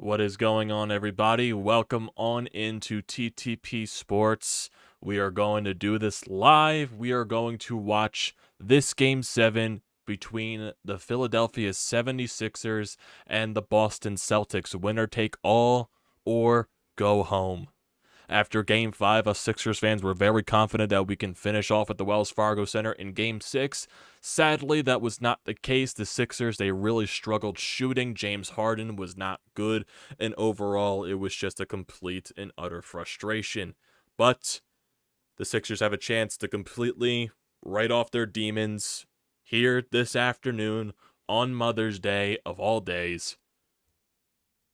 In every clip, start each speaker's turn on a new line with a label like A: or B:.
A: What is going on, everybody? Welcome on into TTP Sports. We are going to do this live. We are going to watch this Game 7 between the Philadelphia 76ers and the Boston Celtics. Winner take all or go home. After Game 5, us Sixers fans were very confident that we can finish off at the Wells Fargo Center in Game 6. Sadly, that was not the case. The Sixers, they really struggled shooting. James Harden was not good, and overall, it was just a complete and utter frustration. But the Sixers have a chance to completely write off their demons here this afternoon on Mother's Day of all days.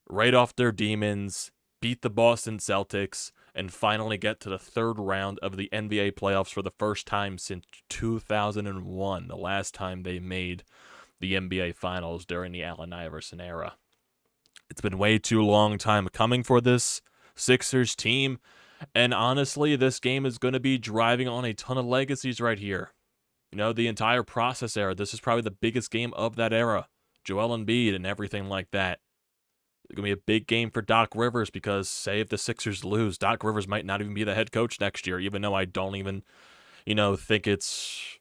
A: Write off their demons, beat the Boston Celtics, and finally get to the third round of the NBA playoffs for the first time since 2001, the last time they made the NBA Finals during the Allen Iverson era. It's been way too long time coming for this Sixers team, and honestly, this game is going to be driving on a ton of legacies right here. You know, the entire process era, this is probably the biggest game of that era. Joel Embiid and everything like that. It's going to be a big game for Doc Rivers because, say, if the Sixers lose, Doc Rivers might not even be the head coach next year, even though I don't even, think it's,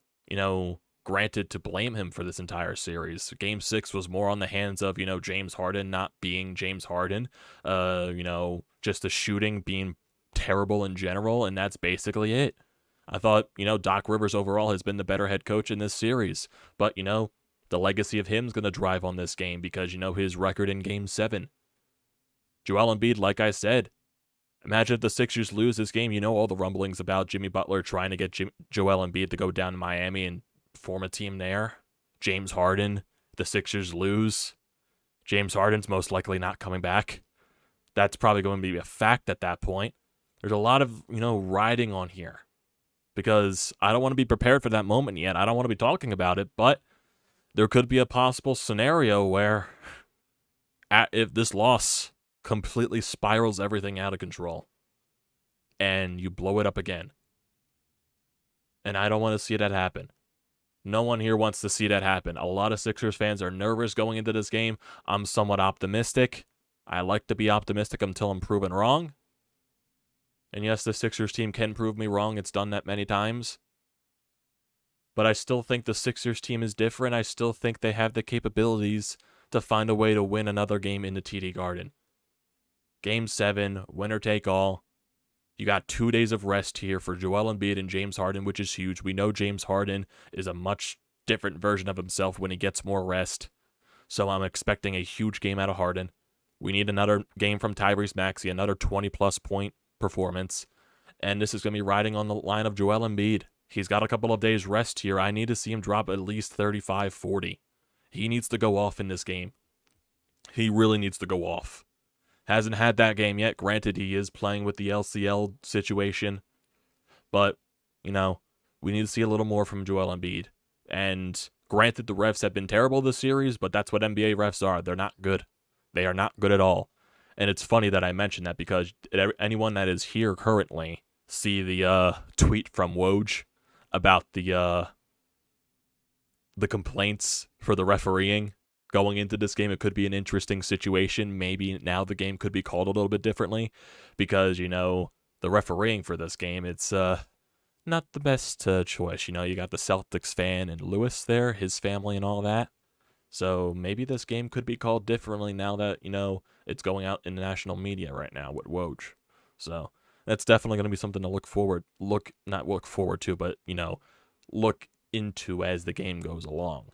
A: granted to blame him for this entire series. Game 6 was more on the hands of, James Harden not being James Harden, just the shooting being terrible in general, and that's basically it. I thought, Doc Rivers overall has been the better head coach in this series, but, the legacy of him is going to drive on this game because, his record in Game 7. Joel Embiid, like I said, imagine if the Sixers lose this game. All the rumblings about Jimmy Butler trying to get Joel Embiid to go down to Miami and form a team there. James Harden, the Sixers lose. James Harden's most likely not coming back. That's probably going to be a fact at that point. There's a lot of, riding on here because I don't want to be prepared for that moment yet. I don't want to be talking about it, but there could be a possible scenario where if this loss completely spirals everything out of control and you blow it up again. And I don't want to see that happen. No one here wants to see that happen. A lot of Sixers fans are nervous going into this game. I'm somewhat optimistic. I like to be optimistic until I'm proven wrong. And yes, the Sixers team can prove me wrong. It's done that many times. But I still think the Sixers team is different. I still think they have the capabilities to find a way to win another game in the TD Garden. Game 7, winner take all. You got 2 days of rest here for Joel Embiid and James Harden, which is huge. We know James Harden is a much different version of himself when he gets more rest. So I'm expecting a huge game out of Harden. We need another game from Tyrese Maxey, another 20-plus point performance. And this is going to be riding on the line of Joel Embiid. He's got a couple of days rest here. I need to see him drop at least 35, 40. He needs to go off in this game. He really needs to go off. Hasn't had that game yet. Granted, he is playing with the LCL situation. But, we need to see a little more from Joel Embiid. And granted, the refs have been terrible this series, but that's what NBA refs are. They're not good. They are not good at all. And it's funny that I mentioned that because anyone that is here currently see the tweet from Woj about the complaints for the refereeing going into this game. It could be an interesting situation. Maybe now the game could be called a little bit differently because, the refereeing for this game, it's not the best choice. You got the Celtics fan and Lewis there, his family and all that. So maybe this game could be called differently now that, it's going out in the national media right now with Woj. So that's definitely going to be something to look into as the game goes along.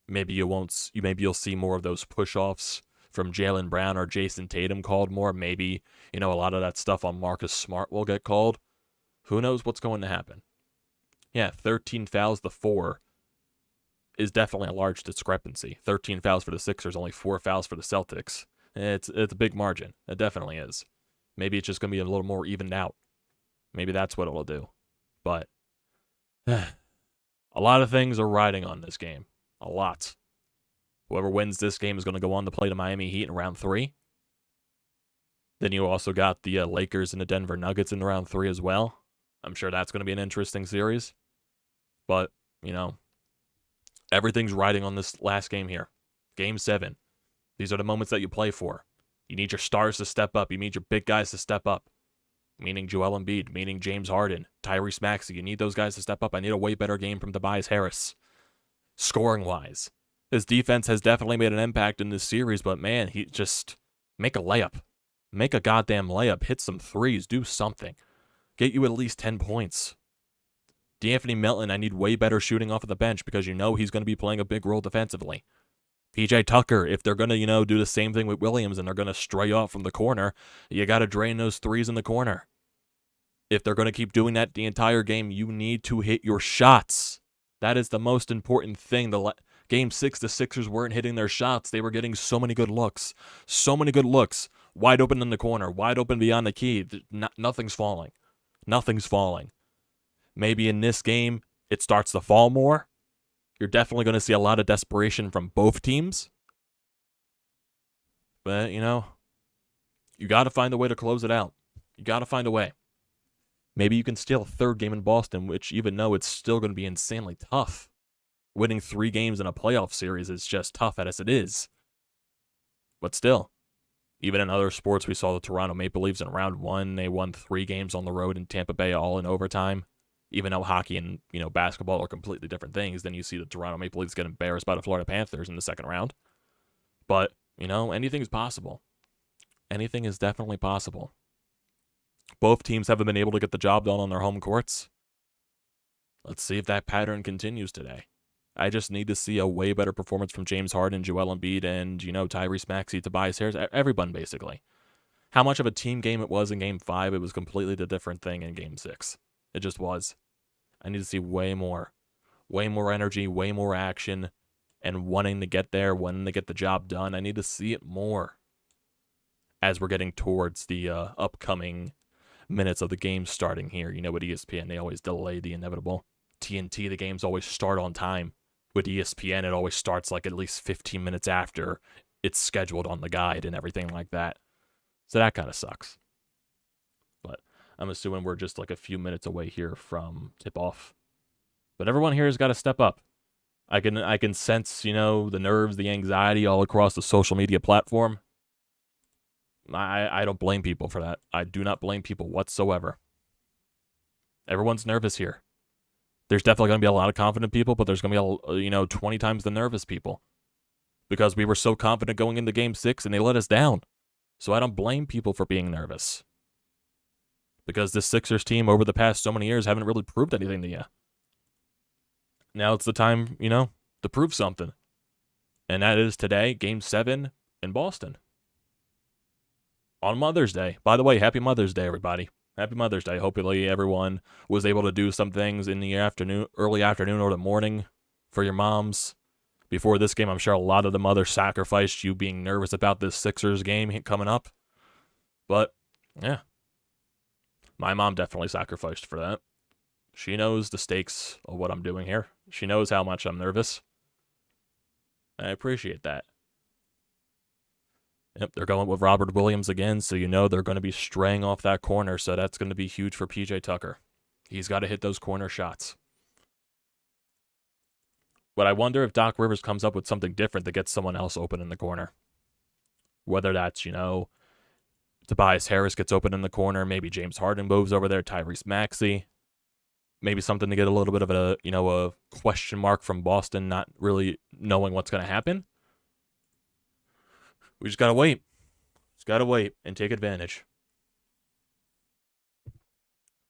A: Maybe you'll see more of those push-offs from Jaylen Brown or Jason Tatum called more. Maybe, a lot of that stuff on Marcus Smart will get called. Who knows what's going to happen? Yeah, 13 fouls to 4 is definitely a large discrepancy. 13 fouls for the Sixers, only 4 fouls for the Celtics. It's a big margin. It definitely is. Maybe it's just going to be a little more evened out. Maybe that's what it'll do. But a lot of things are riding on this game. A lot. Whoever wins this game is going to go on to play the Miami Heat in round 3. Then you also got the Lakers and the Denver Nuggets in round 3 as well. I'm sure that's going to be an interesting series. But, everything's riding on this last game here. Game 7. These are the moments that you play for. You need your stars to step up. You need your big guys to step up. Meaning Joel Embiid, meaning James Harden, Tyrese Maxey. You need those guys to step up. I need a way better game from Tobias Harris. Scoring-wise. His defense has definitely made an impact in this series, but man, he just make a layup. Make a goddamn layup. Hit some threes. Do something. Get you at least 10 points. D'Anthony Melton, I need way better shooting off of the bench because you know he's going to be playing a big role defensively. PJ Tucker, if they're going to, do the same thing with Williams and they're going to stray off from the corner, you got to drain those threes in the corner. If they're going to keep doing that the entire game, you need to hit your shots. That is the most important thing. Game 6, the Sixers weren't hitting their shots. They were getting so many good looks. So many good looks. Wide open in the corner. Wide open beyond the key. Nothing's falling. Nothing's falling. Maybe in this game, it starts to fall more. You're definitely going to see a lot of desperation from both teams. But, you got to find a way to close it out. You got to find a way. Maybe you can steal a third game in Boston, which even though it's still going to be insanely tough. Winning 3 games in a playoff series is just tough as it is. But still, even in other sports, we saw the Toronto Maple Leafs in round 1. They won 3 games on the road in Tampa Bay, all in overtime. Even though hockey and, basketball are completely different things, then you see the Toronto Maple Leafs get embarrassed by the Florida Panthers in the second round. But, anything is possible. Anything is definitely possible. Both teams haven't been able to get the job done on their home courts. Let's see if that pattern continues today. I just need to see a way better performance from James Harden, Joel Embiid, and, Tyrese Maxey, Tobias Harris, everyone basically. How much of a team game it was in Game 5, it was completely the different thing in Game 6. It just was. I need to see way more energy, way more action, and wanting to get there, wanting to get the job done. I need to see it more as we're getting towards the upcoming minutes of the game starting here. With ESPN, they always delay the inevitable. TNT, the games always start on time. With ESPN, it always starts like at least 15 minutes after it's scheduled on the guide and everything like that. So that kind of sucks. But I'm assuming we're just like a few minutes away here from tip-off. But everyone here has got to step up. I can sense, the nerves, the anxiety all across the social media platform. I don't blame people for that. I do not blame people whatsoever. Everyone's nervous here. There's definitely going to be a lot of confident people, but there's going to be, 20 times the nervous people. Because we were so confident going into Game 6 and they let us down. So I don't blame people for being nervous. Because this Sixers team over the past so many years haven't really proved anything to you. Now it's the time, to prove something. And that is today, Game 7 in Boston. On Mother's Day. By the way, happy Mother's Day, everybody. Happy Mother's Day. Hopefully everyone was able to do some things in the afternoon, early afternoon or the morning for your moms. Before this game, I'm sure a lot of the mothers sacrificed you being nervous about this Sixers game coming up. But, yeah. My mom definitely sacrificed for that. She knows the stakes of what I'm doing here. She knows how much I'm nervous. I appreciate that. Yep, they're going with Robert Williams again, so they're going to be straying off that corner, so that's going to be huge for PJ Tucker. He's got to hit those corner shots. But I wonder if Doc Rivers comes up with something different that gets someone else open in the corner. Whether that's, Tobias Harris gets open in the corner, maybe James Harden moves over there, Tyrese Maxey. Maybe something to get a little bit of a question mark from Boston, not really knowing what's going to happen. We just got to wait. Just got to wait and take advantage.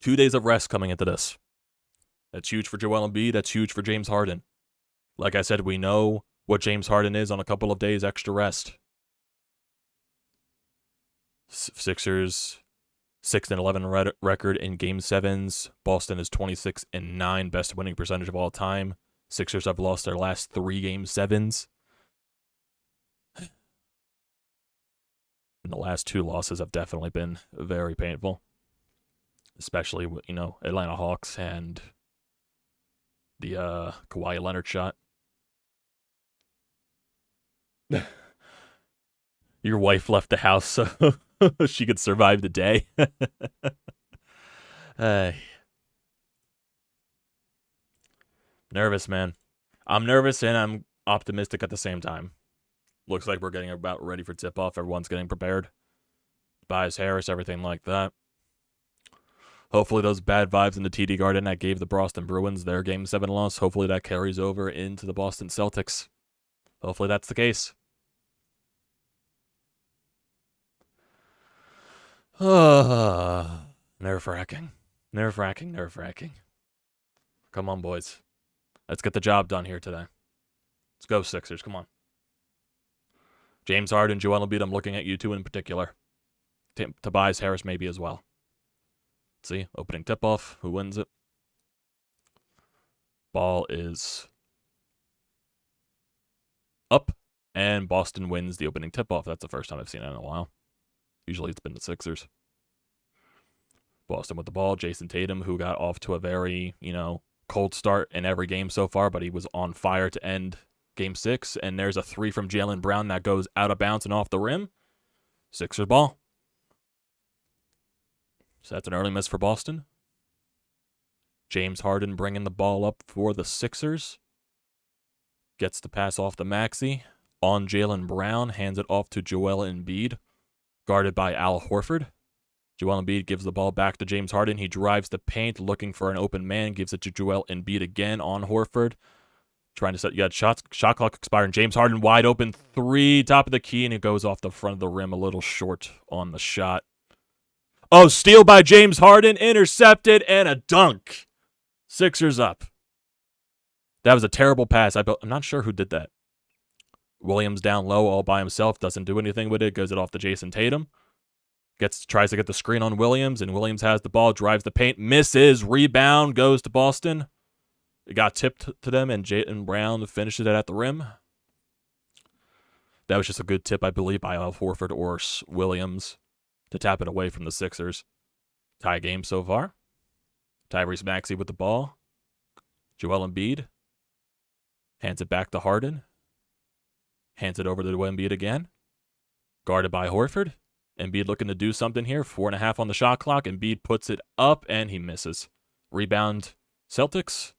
A: 2 days of rest coming into this. That's huge for Joel Embiid. That's huge for James Harden. Like I said, we know what James Harden is on a couple of days extra rest. Sixers 6-11 record in Game 7s. Boston is 26-9, best winning percentage of all time. Sixers have lost their last 3 Game 7s. And the last 2 losses have definitely been very painful. Especially with, Atlanta Hawks and the Kawhi Leonard shot. Your wife left the house so she could survive the day. Nervous, man. I'm nervous and I'm optimistic at the same time. Looks like we're getting about ready for tip-off. Everyone's getting prepared. Tobias Harris, everything like that. Hopefully those bad vibes in the TD Garden that gave the Boston Bruins their Game 7 loss, hopefully that carries over into the Boston Celtics. Hopefully that's the case. Nerve-wracking. Nerve-wracking, nerve-wracking. Come on, boys. Let's get the job done here today. Let's go, Sixers. Come on. James Harden, Joel Embiid, I'm looking at you two in particular. Tobias Harris maybe as well. Let's see, opening tip-off. Who wins it? Ball is up, and Boston wins the opening tip-off. That's the first time I've seen it in a while. Usually it's been the Sixers. Boston with the ball. Jason Tatum, who got off to a very, cold start in every game so far, but he was on fire to end Game 6. And there's a 3 from Jaylen Brown that goes out of bounds and off the rim. Sixers ball. So that's an early miss for Boston. James Harden bringing the ball up for the Sixers. Gets the pass off the Maxey. On Jaylen Brown. Hands it off to Joel Embiid. Guarded by Al Horford. Joel Embiid gives the ball back to James Harden. He drives the paint looking for an open man. Gives it to Joel Embiid again on Horford. Trying to set, shot clock expiring. James Harden wide open 3, top of the key, and it goes off the front of the rim a little short on the shot. Oh, steal by James Harden, intercepted, and a dunk. Sixers up. That was a terrible pass. I'm not sure who did that. Williams down low all by himself, doesn't do anything with it, goes it off to Jason Tatum. Tries to get the screen on Williams, and Williams has the ball, drives the paint, misses, rebound, goes to Boston. It got tipped to them, and Jaylen Brown finishes it at the rim. That was just a good tip, I believe, by Al Horford or Williams to tap it away from the Sixers. Tie game so far. Tyrese Maxey with the ball. Joel Embiid hands it back to Harden. Hands it over to Embiid again. Guarded by Horford. Embiid looking to do something here. 4.5 on the shot clock. Embiid puts it up, and he misses. Rebound Celtics.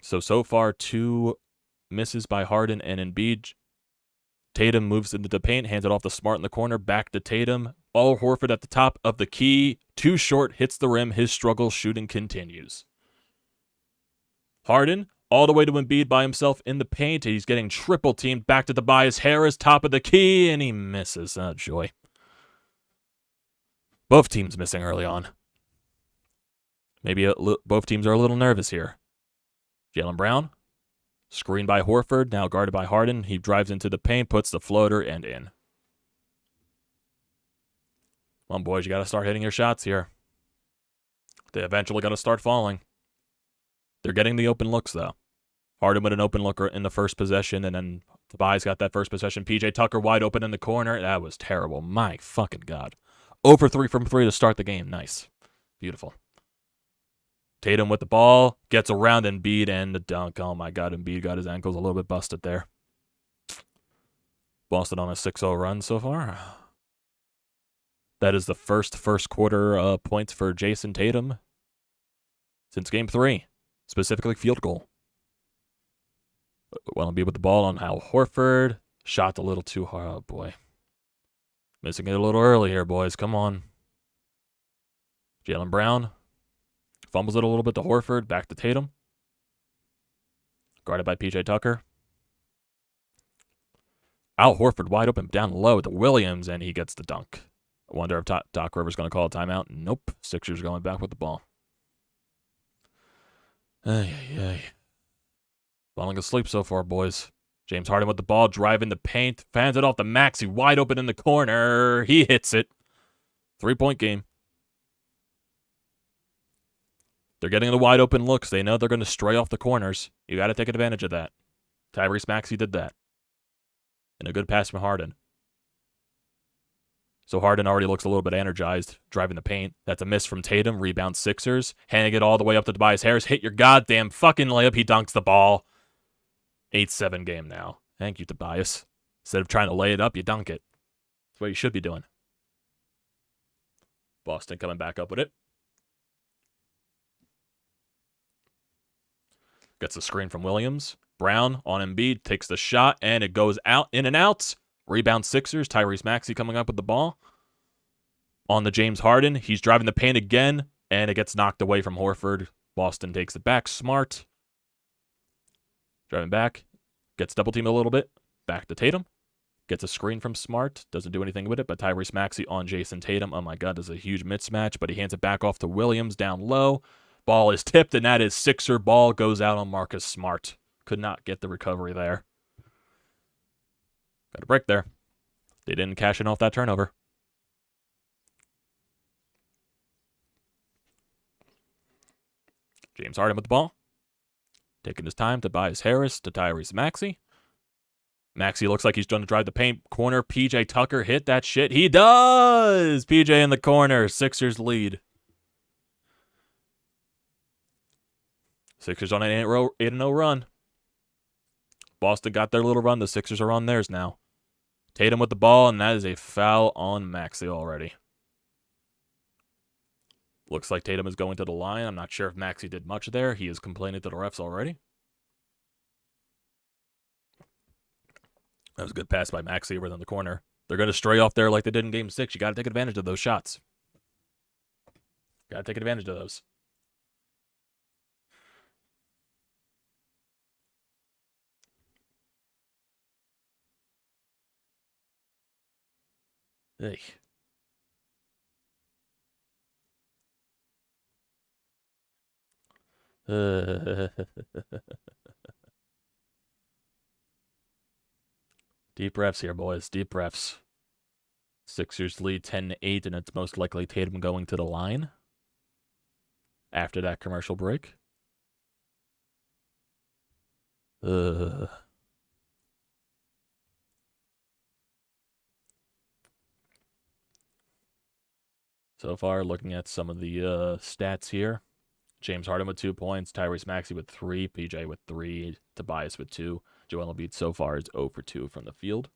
A: So far, 2 misses by Harden and Embiid. Tatum moves into the paint, hands it off to Smart in the corner, back to Tatum. All Horford at the top of the key. Too short, hits the rim. His struggle shooting continues. Harden, all the way to Embiid by himself in the paint. He's getting triple teamed. Back to Tobias Harris, top of the key, and he misses. Oh, joy. Both teams missing early on. Maybe both teams are a little nervous here. Jaylen Brown, screened by Horford, now guarded by Harden. He drives into the paint, puts the floater, and in. Come on, boys, you got to start hitting your shots here. They eventually got to start falling. They're getting the open looks, though. Harden with an open look in the first possession, and then Tobias got that first possession. PJ Tucker wide open in the corner. That was terrible. My fucking God. 0 for 3 from 3 to start the game. Nice. Beautiful. Tatum with the ball, gets around Embiid and the dunk. Oh my God, Embiid got his ankles a little bit busted there. Boston on a 6-0 run so far. That is the first quarter points for Jason Tatum since Game 3, specifically field goal. Well, Embiid with the ball on Al Horford. Shot a little too hard. Oh boy. Missing it a little early here, boys. Come on. Jaylen Brown. Fumbles it a little bit to Horford. Back to Tatum. Guarded by PJ Tucker. Al Horford wide open down low to Williams, and he gets the dunk. I wonder if Doc Rivers going to call a timeout. Nope. Sixers going back with the ball. Falling asleep so far, boys. James Harden with the ball, driving the paint. Fans it off the Maxey, wide open in the corner. He hits it. 3-point game. They're getting the wide open looks. They know they're going to stray off the corners. You got to take advantage of that. Tyrese Maxey did that. And a good pass from Harden. So Harden already looks a little bit energized, driving the paint. That's a miss from Tatum. Rebound Sixers. Handing it all the way up to Tobias Harris. Hit your goddamn fucking layup. He dunks the ball. 8-7 game now. Thank you, Tobias. Instead of trying to lay it up, you dunk it. That's what you should be doing. Boston coming back up with it. Gets the screen from Williams. Brown on Embiid, takes the shot, and it goes out, in and out. Rebound Sixers. Tyrese Maxey coming up with the ball. On the James Harden. He's driving the paint again, and it gets knocked away from Horford. Boston takes it back. Smart. Driving back. Gets double-teamed a little bit. Back to Tatum. Gets a screen from Smart. Doesn't do anything with it, but Tyrese Maxey on Jason Tatum. Oh my God, there's a huge mismatch, but he hands it back off to Williams down low. Ball is tipped, and that is Sixer ball. Goes out on Marcus Smart. Could not get the recovery there. Got a break there. They didn't cash in off that turnover. James Harden with the ball. Taking his time. Tobias Harris to Tyrese Maxey. Maxey looks like he's trying to drive the paint. Corner, PJ Tucker hit that shit. He does! PJ in the corner. Sixers lead. Sixers on an 8-0 run. Boston got their little run. The Sixers are on theirs now. Tatum with the ball, and that is a foul on Maxey already. Looks like Tatum is going to the line. I'm not sure if Maxey did much there. He is complaining to the refs already. That was a good pass by Maxey over in the corner. They're going to stray off there like they did in Game 6. You got to take advantage of those shots. Got to take advantage of those. Hey. Deep breaths here, boys. Deep breaths. Sixers lead 10-8, and it's most likely Tatum going to the line after that commercial break. So far, looking at some of the stats here. James Harden with 2 points, Tyrese Maxey with 3, PJ with 3, Tobias with 2. Joel Embiid so far is 0 for 2 from the field.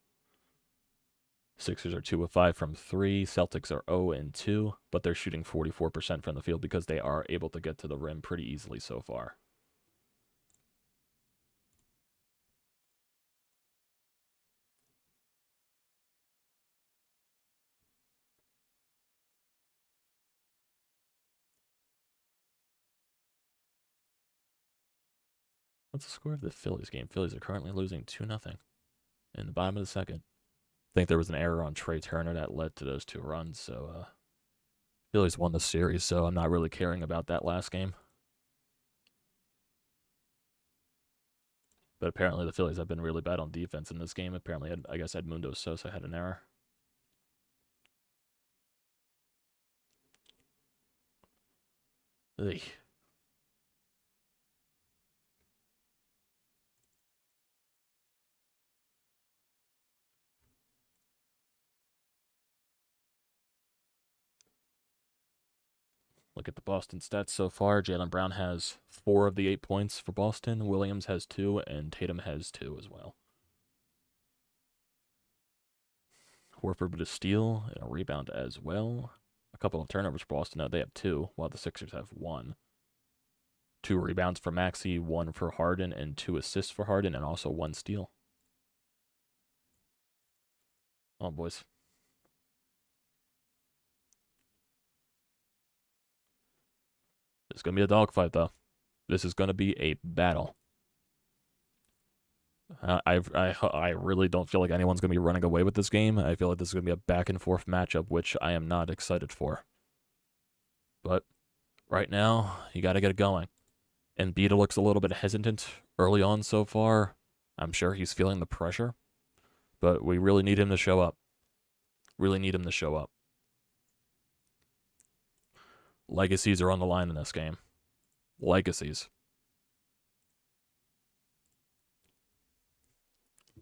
A: Sixers are 2 of 5 from 3. Celtics are 0 and 2, but they're shooting 44% from the field because they are able to get to the rim pretty easily so far. What's the score of the Phillies game? Phillies are currently losing 2-0 in the bottom of the second. I think there was an error on Trey Turner that led to those 2 runs, so Phillies won the series, so I'm not really caring about that last game. But apparently the Phillies have been really bad on defense in this game. Apparently, I guess Edmundo Sosa had an error. Ugh. Look at the Boston stats so far. Jaylen Brown has 4 of the 8 points for Boston. Williams has 2, and Tatum has 2 as well. Horford with a steal and a rebound as well. A couple of turnovers for Boston. Now they have 2, while the Sixers have 1. 2 rebounds for Maxey, 1 for Harden, and 2 assists for Harden, and also 1 steal. Oh, boys. It's going to be a dogfight, though. This is going to be a battle. I really don't feel like anyone's going to be running away with this game. I feel like this is going to be a back-and-forth matchup, which I am not excited for. But right now, you got to get it going. And Embiid looks a little bit hesitant early on so far. I'm sure he's feeling the pressure. But we really need him to show up. Really need him to show up. Legacies are on the line in this game. Legacies.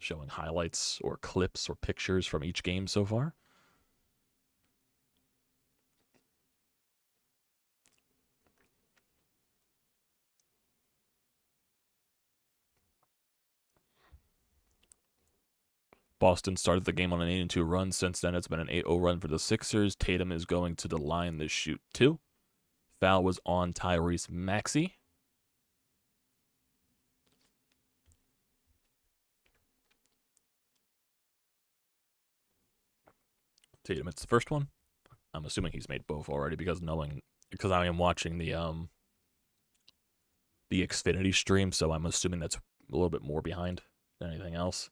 A: Showing highlights or clips or pictures from each game so far. Boston started the game on an 8-2 run. Since then, it's been an 8-0 run for the Sixers. Tatum is going to the line to shoot 2. Foul was on Tyrese Maxey. Tatum, it's the first one. I'm assuming he's made both already because I am watching the Xfinity stream, so I'm assuming that's a little bit more behind than anything else.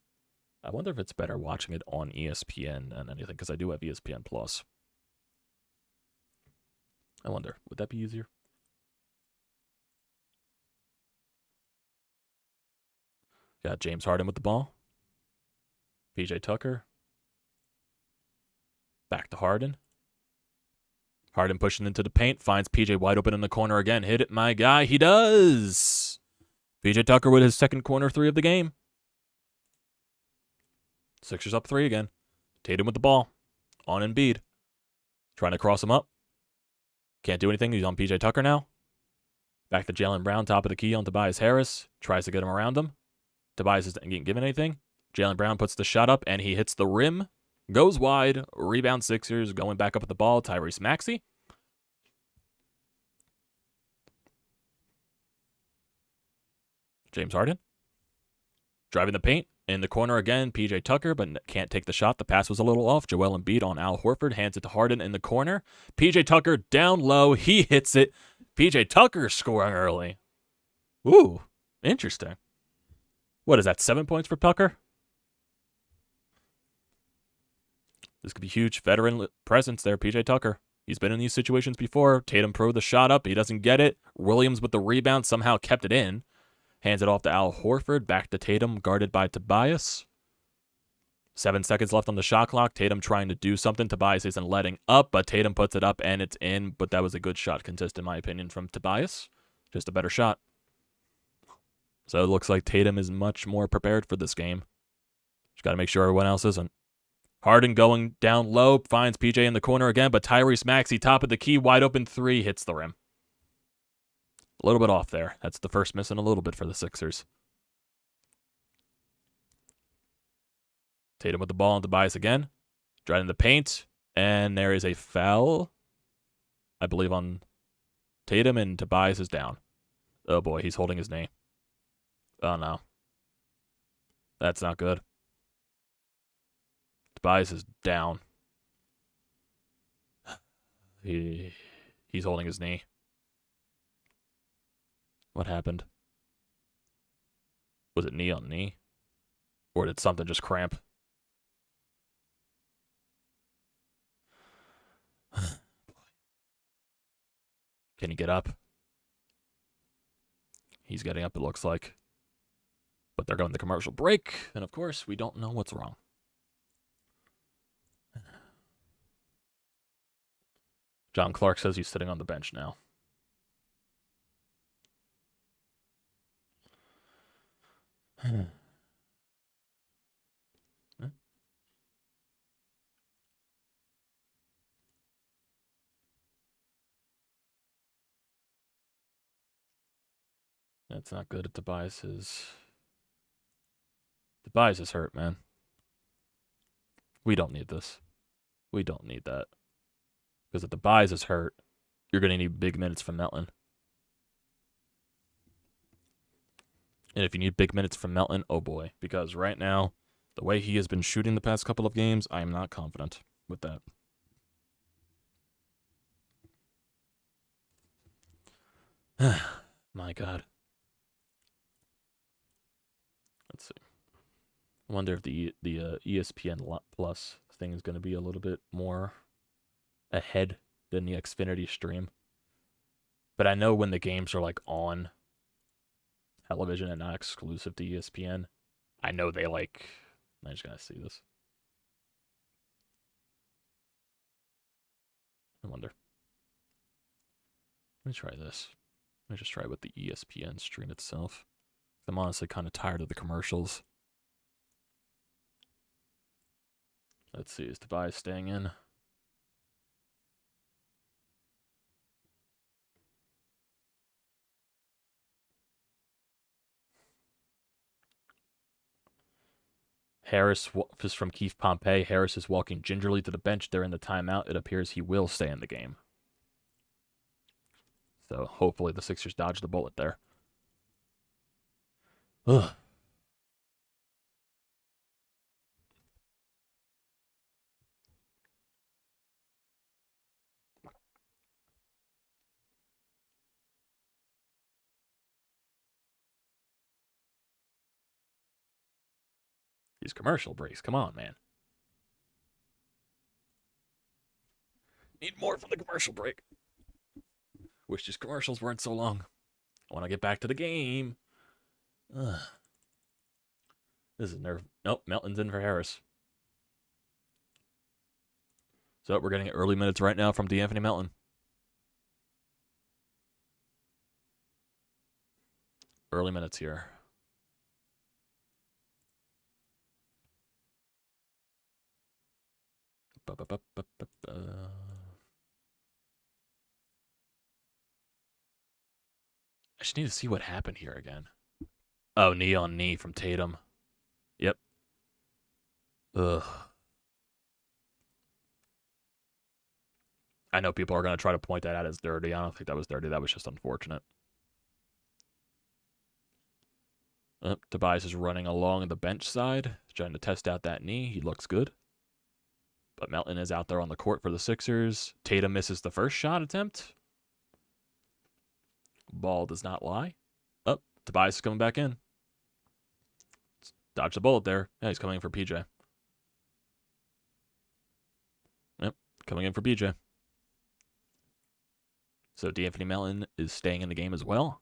A: I wonder if it's better watching it on ESPN than anything, because I do have ESPN Plus. I wonder, would that be easier? Got James Harden with the ball. PJ Tucker. Back to Harden. Harden pushing into the paint, finds PJ wide open in the corner again. Hit it, my guy. He does. PJ Tucker with his second corner three of the game. Sixers up 3 again. Tatum with the ball. On Embiid. Trying to cross him up. Can't do anything. He's on PJ Tucker now. Back to Jaylen Brown, top of the key on Tobias Harris. Tries to get him around him. Tobias isn't getting given anything. Jaylen Brown puts the shot up, and he hits the rim. Goes wide. Rebound Sixers. Going back up with the ball. Tyrese Maxey. James Harden. Driving the paint. In the corner again, PJ Tucker, but can't take the shot. The pass was a little off. Joel Embiid on Al Horford. Hands it to Harden in the corner. PJ Tucker down low. He hits it. PJ Tucker scoring early. Ooh, interesting. What is that, 7 points for Tucker? This could be huge. Veteran presence there, PJ Tucker. He's been in these situations before. Tatum threw the shot up. He doesn't get it. Williams with the rebound somehow kept it in. Hands it off to Al Horford. Back to Tatum, guarded by Tobias. 7 seconds left on the shot clock. Tatum trying to do something. Tobias isn't letting up, but Tatum puts it up, and it's in. But that was a good shot contest, in my opinion, from Tobias. Just a better shot. So it looks like Tatum is much more prepared for this game. Just got to make sure everyone else isn't. Harden going down low. Finds PJ in the corner again, but Tyrese Maxey, top of the key, wide open three, hits the rim. A little bit off there. That's the first miss in a little bit for the Sixers. Tatum with the ball on Tobias again. Driving the paint. And there is a foul, I believe, on Tatum, and Tobias is down. Oh boy, he's holding his knee. Oh no. That's not good. Tobias is down. He's holding his knee. What happened? Was it knee on knee? Or did something just cramp? Can he get up? He's getting up, it looks like. But they're going to commercial break. And of course, we don't know what's wrong. John Clark says he's sitting on the bench now. That's not good at Tobias is hurt, man. We don't need this. We don't need that. Because if Tobias is hurt, you're going to need big minutes from Melton. And if you need big minutes from Melton, oh boy. Because right now, the way he has been shooting the past couple of games, I am not confident with that. My God. Let's see. I wonder if the ESPN Plus thing is going to be a little bit more ahead than the Xfinity stream. But I know when the games are like on television and not exclusive to ESPN, I know they like... I just gotta see this. I wonder. Let me try this. Let me just try with the ESPN stream itself. I'm honestly kind of tired of the commercials. Let's see, is Tobias staying in? Harris is from Keith Pompey. Harris is walking gingerly to the bench during the timeout. It appears he will stay in the game. So hopefully the Sixers dodged the bullet there. Ugh. These commercial breaks. Come on, man. Need more from the commercial break. Wish these commercials weren't so long. I want to get back to the game. Ugh. This is nerve. Nope, Melton's in for Harris. So we're getting early minutes right now from D'Anthony Melton. Early minutes here. I just need to see what happened here again. Oh, knee on knee from Tatum. Yep. Ugh. I know people are going to try to point that out as dirty. I don't think that was dirty. That was just unfortunate. Tobias is running along the bench side, trying to test out that knee. He looks good. But Melton is out there on the court for the Sixers. Tatum misses the first shot attempt. Ball does not lie. Oh, Tobias is coming back in. Dodge the bullet there. Yeah, he's coming in for PJ. Yep, coming in for PJ. So D'Anthony Melton is staying in the game as well.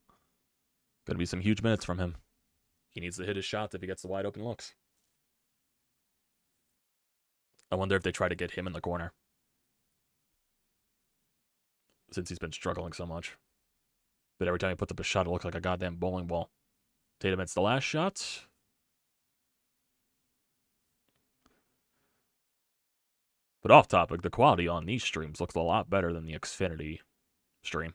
A: Going to be some huge minutes from him. He needs to hit his shots if he gets the wide open looks. I wonder if they try to get him in the corner, since he's been struggling so much. But every time he puts up a shot, it looks like a goddamn bowling ball. Tatum hits the last shot. But off topic, the quality on these streams looks a lot better than the Xfinity stream.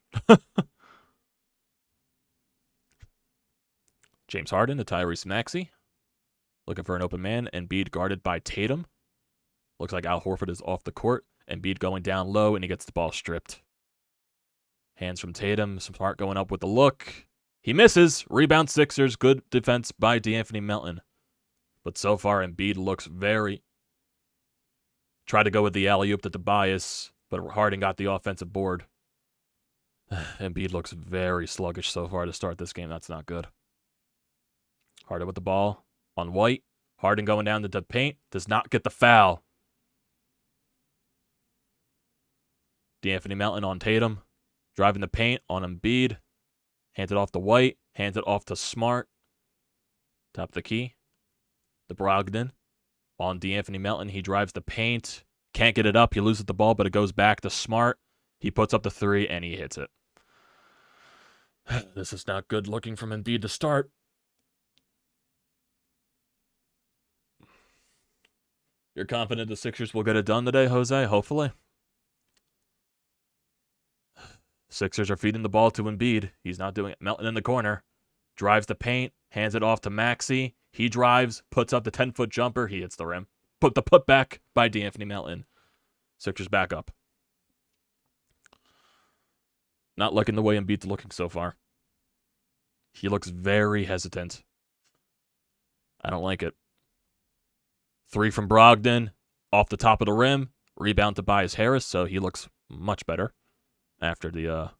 A: James Harden to Tyrese Maxey. Looking for an open man. Embiid guarded by Tatum. Looks like Al Horford is off the court. Embiid going down low, and he gets the ball stripped. Hands from Tatum. Smart going up with the look. He misses. Rebound Sixers. Good defense by D'Anthony Melton. But so far, Embiid looks very... Tried to go with the alley-oop to Tobias, but Harden got the offensive board. Embiid looks very sluggish so far to start this game. That's not good. Harden with the ball on White. Harden going down to the paint. Does not get the foul. D'Anthony Melton on Tatum. Driving the paint on Embiid. Hands it off to White. Hands it off to Smart. Top of the key. To Brogdon. On D'Anthony Melton. He drives the paint. Can't get it up. He loses the ball, but it goes back to Smart. He puts up the three, and he hits it. This is not good looking from Embiid to start. You're confident the Sixers will get it done today, Jose? Hopefully. Sixers are feeding the ball to Embiid. He's not doing it. Melton in the corner. Drives the paint. Hands it off to Maxey. He drives. Puts up the 10-foot jumper. He hits the rim. Put the putback by D'Anthony Melton. Sixers back up. Not looking the way Embiid's looking so far. He looks very hesitant. I don't like it. Three from Brogdon. Off the top of the rim. Rebound to Tobias Harris, so he looks much better after the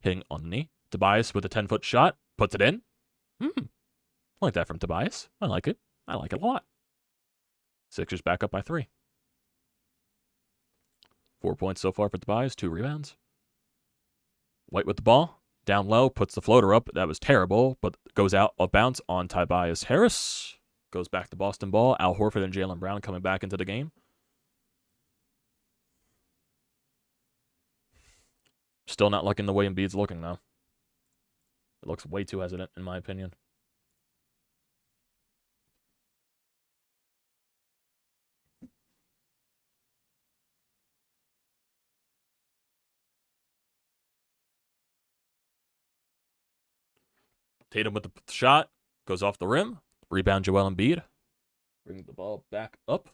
A: hitting on the knee. Tobias with a 10-foot shot. Puts it in. I like that from Tobias. I like it. I like it a lot. Sixers back up by 3. 4 points so far for Tobias. 2 rebounds. White with the ball. Down low. Puts the floater up. That was terrible, but goes out of bounds on Tobias Harris. Goes back to Boston ball. Al Horford and Jaylen Brown coming back into the game. Still not liking the way Embiid's looking, though. It looks way too hesitant, in my opinion. Tatum with the shot. Goes off the rim. Rebound Joel Embiid. Bring the ball back up.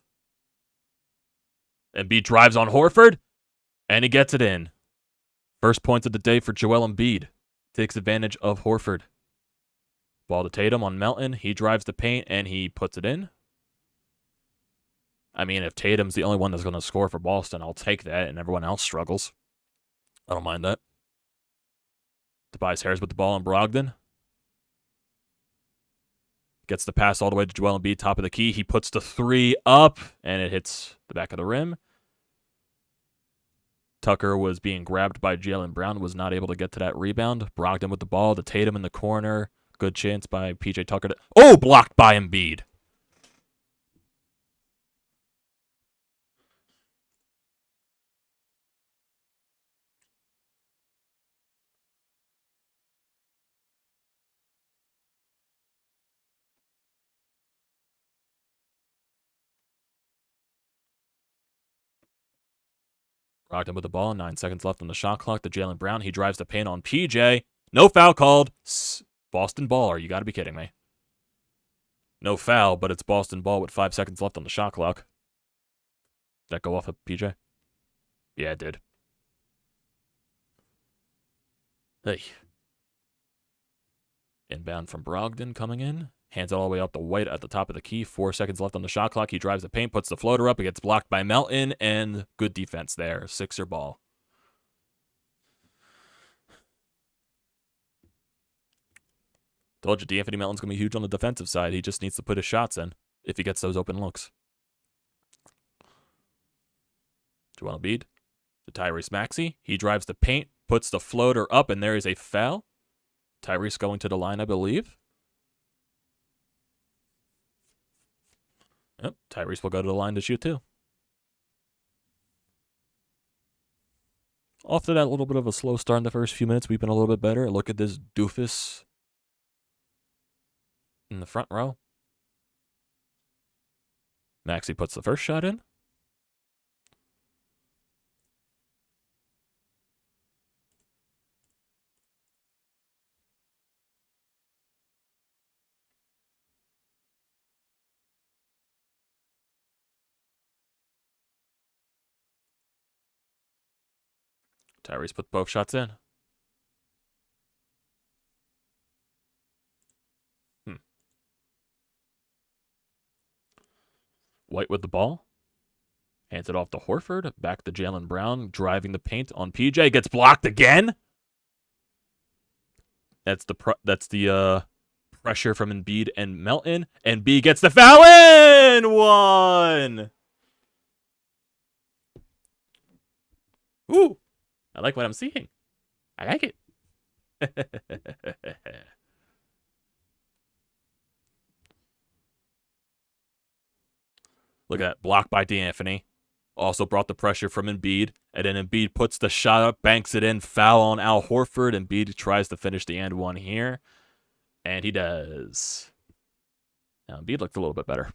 A: Embiid drives on Horford. And he gets it in. First points of the day for Joel Embiid. Takes advantage of Horford. Ball to Tatum on Melton. He drives the paint and he puts it in. I mean, if Tatum's the only one that's going to score for Boston, I'll take that, and everyone else struggles. I don't mind that. Tobias Harris with the ball on Brogdon. Gets the pass all the way to Joel Embiid, top of the key. He puts the 3 up, and it hits the back of the rim. Tucker was being grabbed by Jaylen Brown, was not able to get to that rebound. Brogdon with the ball to Tatum in the corner. Good chance by PJ Tucker to... Oh, blocked by Embiid. Brogdon with the ball, 9 seconds left on the shot clock to Jaylen Brown. He drives the paint on PJ. No foul called. Boston ball. You got to be kidding me. No foul, but it's Boston ball with 5 seconds left on the shot clock. Did that go off of PJ? Yeah, it did. Hey. Inbound from Brogdon coming in. Hands it all the way up to White at the top of the key. 4 seconds left on the shot clock. He drives the paint, puts the floater up. It gets blocked by Melton, and good defense there. Sixer ball. Told you, D'Anthony Melton's going to be huge on the defensive side. He just needs to put his shots in if he gets those open looks. Joel Embiid to Tyrese Maxey. He drives the paint, puts the floater up, and there is a foul. Tyrese going to the line, I believe. Yep, Tyrese will go to the line to shoot too. After that little bit of a slow start in the first few minutes, we've been a little bit better. Look at this doofus in the front row. Maxey puts the first shot in. Tyrese put both shots in. White with the ball. Hands it off to Horford. Back to Jaylen Brown. Driving the paint on PJ. Gets blocked again. That's the pressure from Embiid and Melton. And B gets the foul in. 1. Ooh. I like what I'm seeing. I like it. Look at that. Blocked by D'Anthony. Also brought the pressure from Embiid. And then Embiid puts the shot up, banks it in. Foul on Al Horford. Embiid tries to finish the and one here. And he does. Now, Embiid looked a little bit better.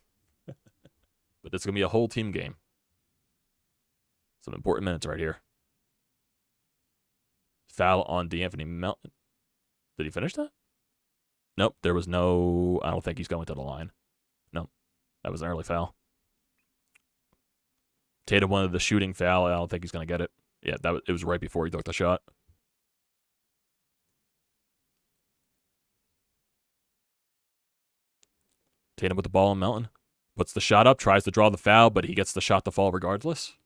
A: But this is going to be a whole team game. Some important minutes right here. Foul on D'Anthony Melton. Did he finish that? Nope, there was no... I don't think he's going to the line. Nope, that was an early foul. Tatum wanted the shooting foul. I don't think he's going to get it. Yeah, it was right before he took the shot. Tatum with the ball on Melton. Puts the shot up, tries to draw the foul, but he gets the shot to fall regardless.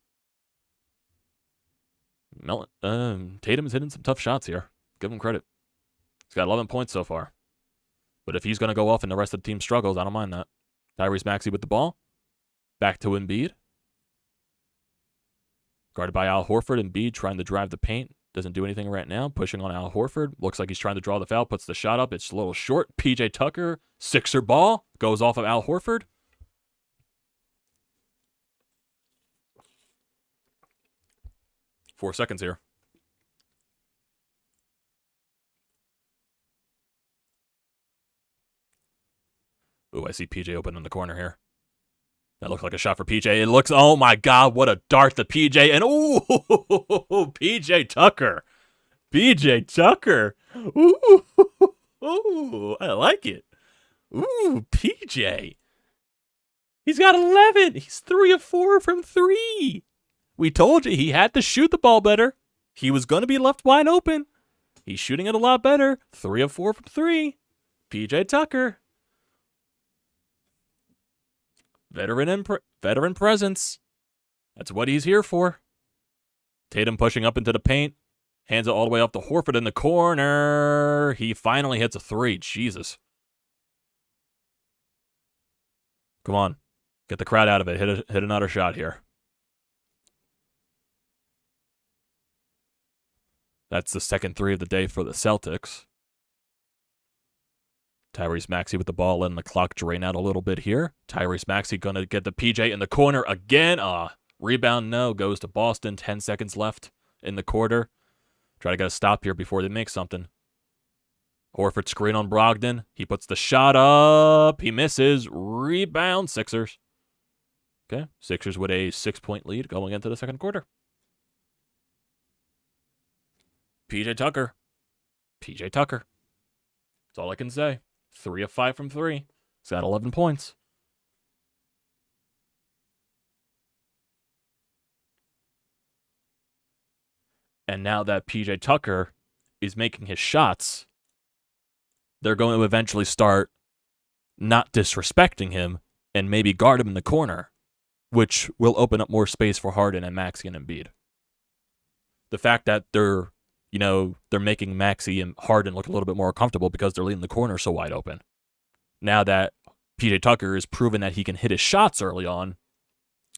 A: Tatum is hitting some tough shots here. Give him credit. He's got 11 points so far. But if he's going to go off and the rest of the team struggles, I don't mind that. Tyrese Maxey with the ball. Back to Embiid. Guarded by Al Horford. Embiid trying to drive the paint. Doesn't do anything right now. Pushing on Al Horford. Looks like he's trying to draw the foul. Puts the shot up. It's a little short. PJ Tucker. Sixer ball. Goes off of Al Horford. Four seconds here. Ooh, I see PJ open in the corner here. That looked like a shot for PJ. It looks, oh my God, what a dart to PJ. And ooh, PJ Tucker. PJ Tucker. Ooh, I like it. Ooh, PJ. He's got 11. He's 3 of 4 from 3. We told you he had to shoot the ball better. He was going to be left wide open. He's shooting it a lot better. 3 of 4 from 3. PJ Tucker. Veteran presence. That's what he's here for. Tatum pushing up into the paint. Hands it all the way up to Horford in the corner. He finally hits a 3. Jesus. Come on. Get the crowd out of it. Hit another shot here. That's the second three of the day for the Celtics. Tyrese Maxey with the ball, letting the clock drain out a little bit here. Tyrese Maxey going to get the PJ in the corner again. Rebound, no. Goes to Boston. 10 seconds left in the quarter. Try to get a stop here before they make something. Horford screen on Brogdon. He puts the shot up. He misses. Rebound, Sixers. Okay, Sixers with a 6-point lead going into the second quarter. PJ Tucker. PJ Tucker. That's all I can say. 3 of 5 from 3. He's got 11 points. And now that PJ Tucker is making his shots, they're going to eventually start not disrespecting him and maybe guard him in the corner, which will open up more space for Harden and Maxey and Embiid. The fact that they're making Maxey and Harden look a little bit more comfortable because they're leaving the corner so wide open. Now that PJ Tucker has proven that he can hit his shots early on,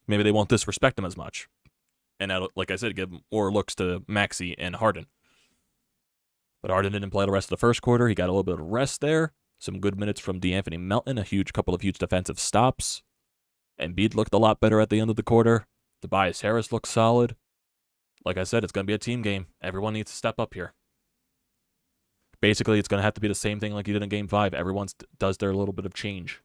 A: maybe they won't disrespect him as much. And that'll, like I said, give more looks to Maxey and Harden. But Harden didn't play the rest of the first quarter. He got a little bit of rest there. Some good minutes from DeAnthony Melton, a couple of huge defensive stops. Embiid looked a lot better at the end of the quarter. Tobias Harris looked solid. Like I said, it's going to be a team game. Everyone needs to step up here. Basically, it's going to have to be the same thing like you did in Game 5. Everyone does their little bit of change.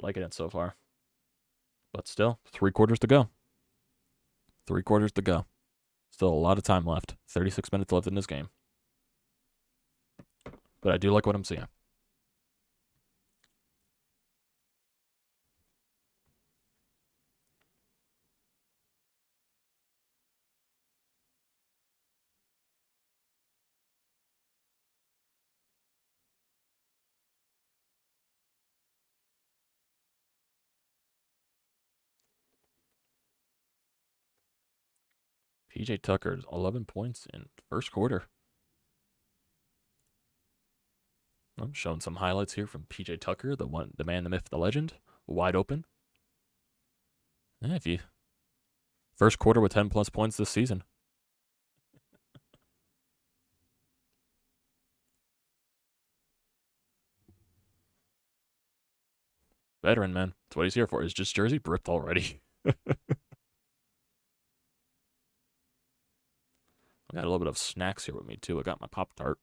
A: Liking it so far. But still, 3 quarters to go. 3 quarters to go. Still a lot of time left. 36 minutes left in this game. But I do like what I'm seeing. PJ Tucker, 11 points in first quarter. I'm showing some highlights here from PJ Tucker, the man, the myth, the legend. Wide open. Yeah, first quarter with 10 plus points this season. Veteran, man. That's what he's here for. Is just jersey ripped already. I got a little bit of snacks here with me, too. I got my Pop-Tart.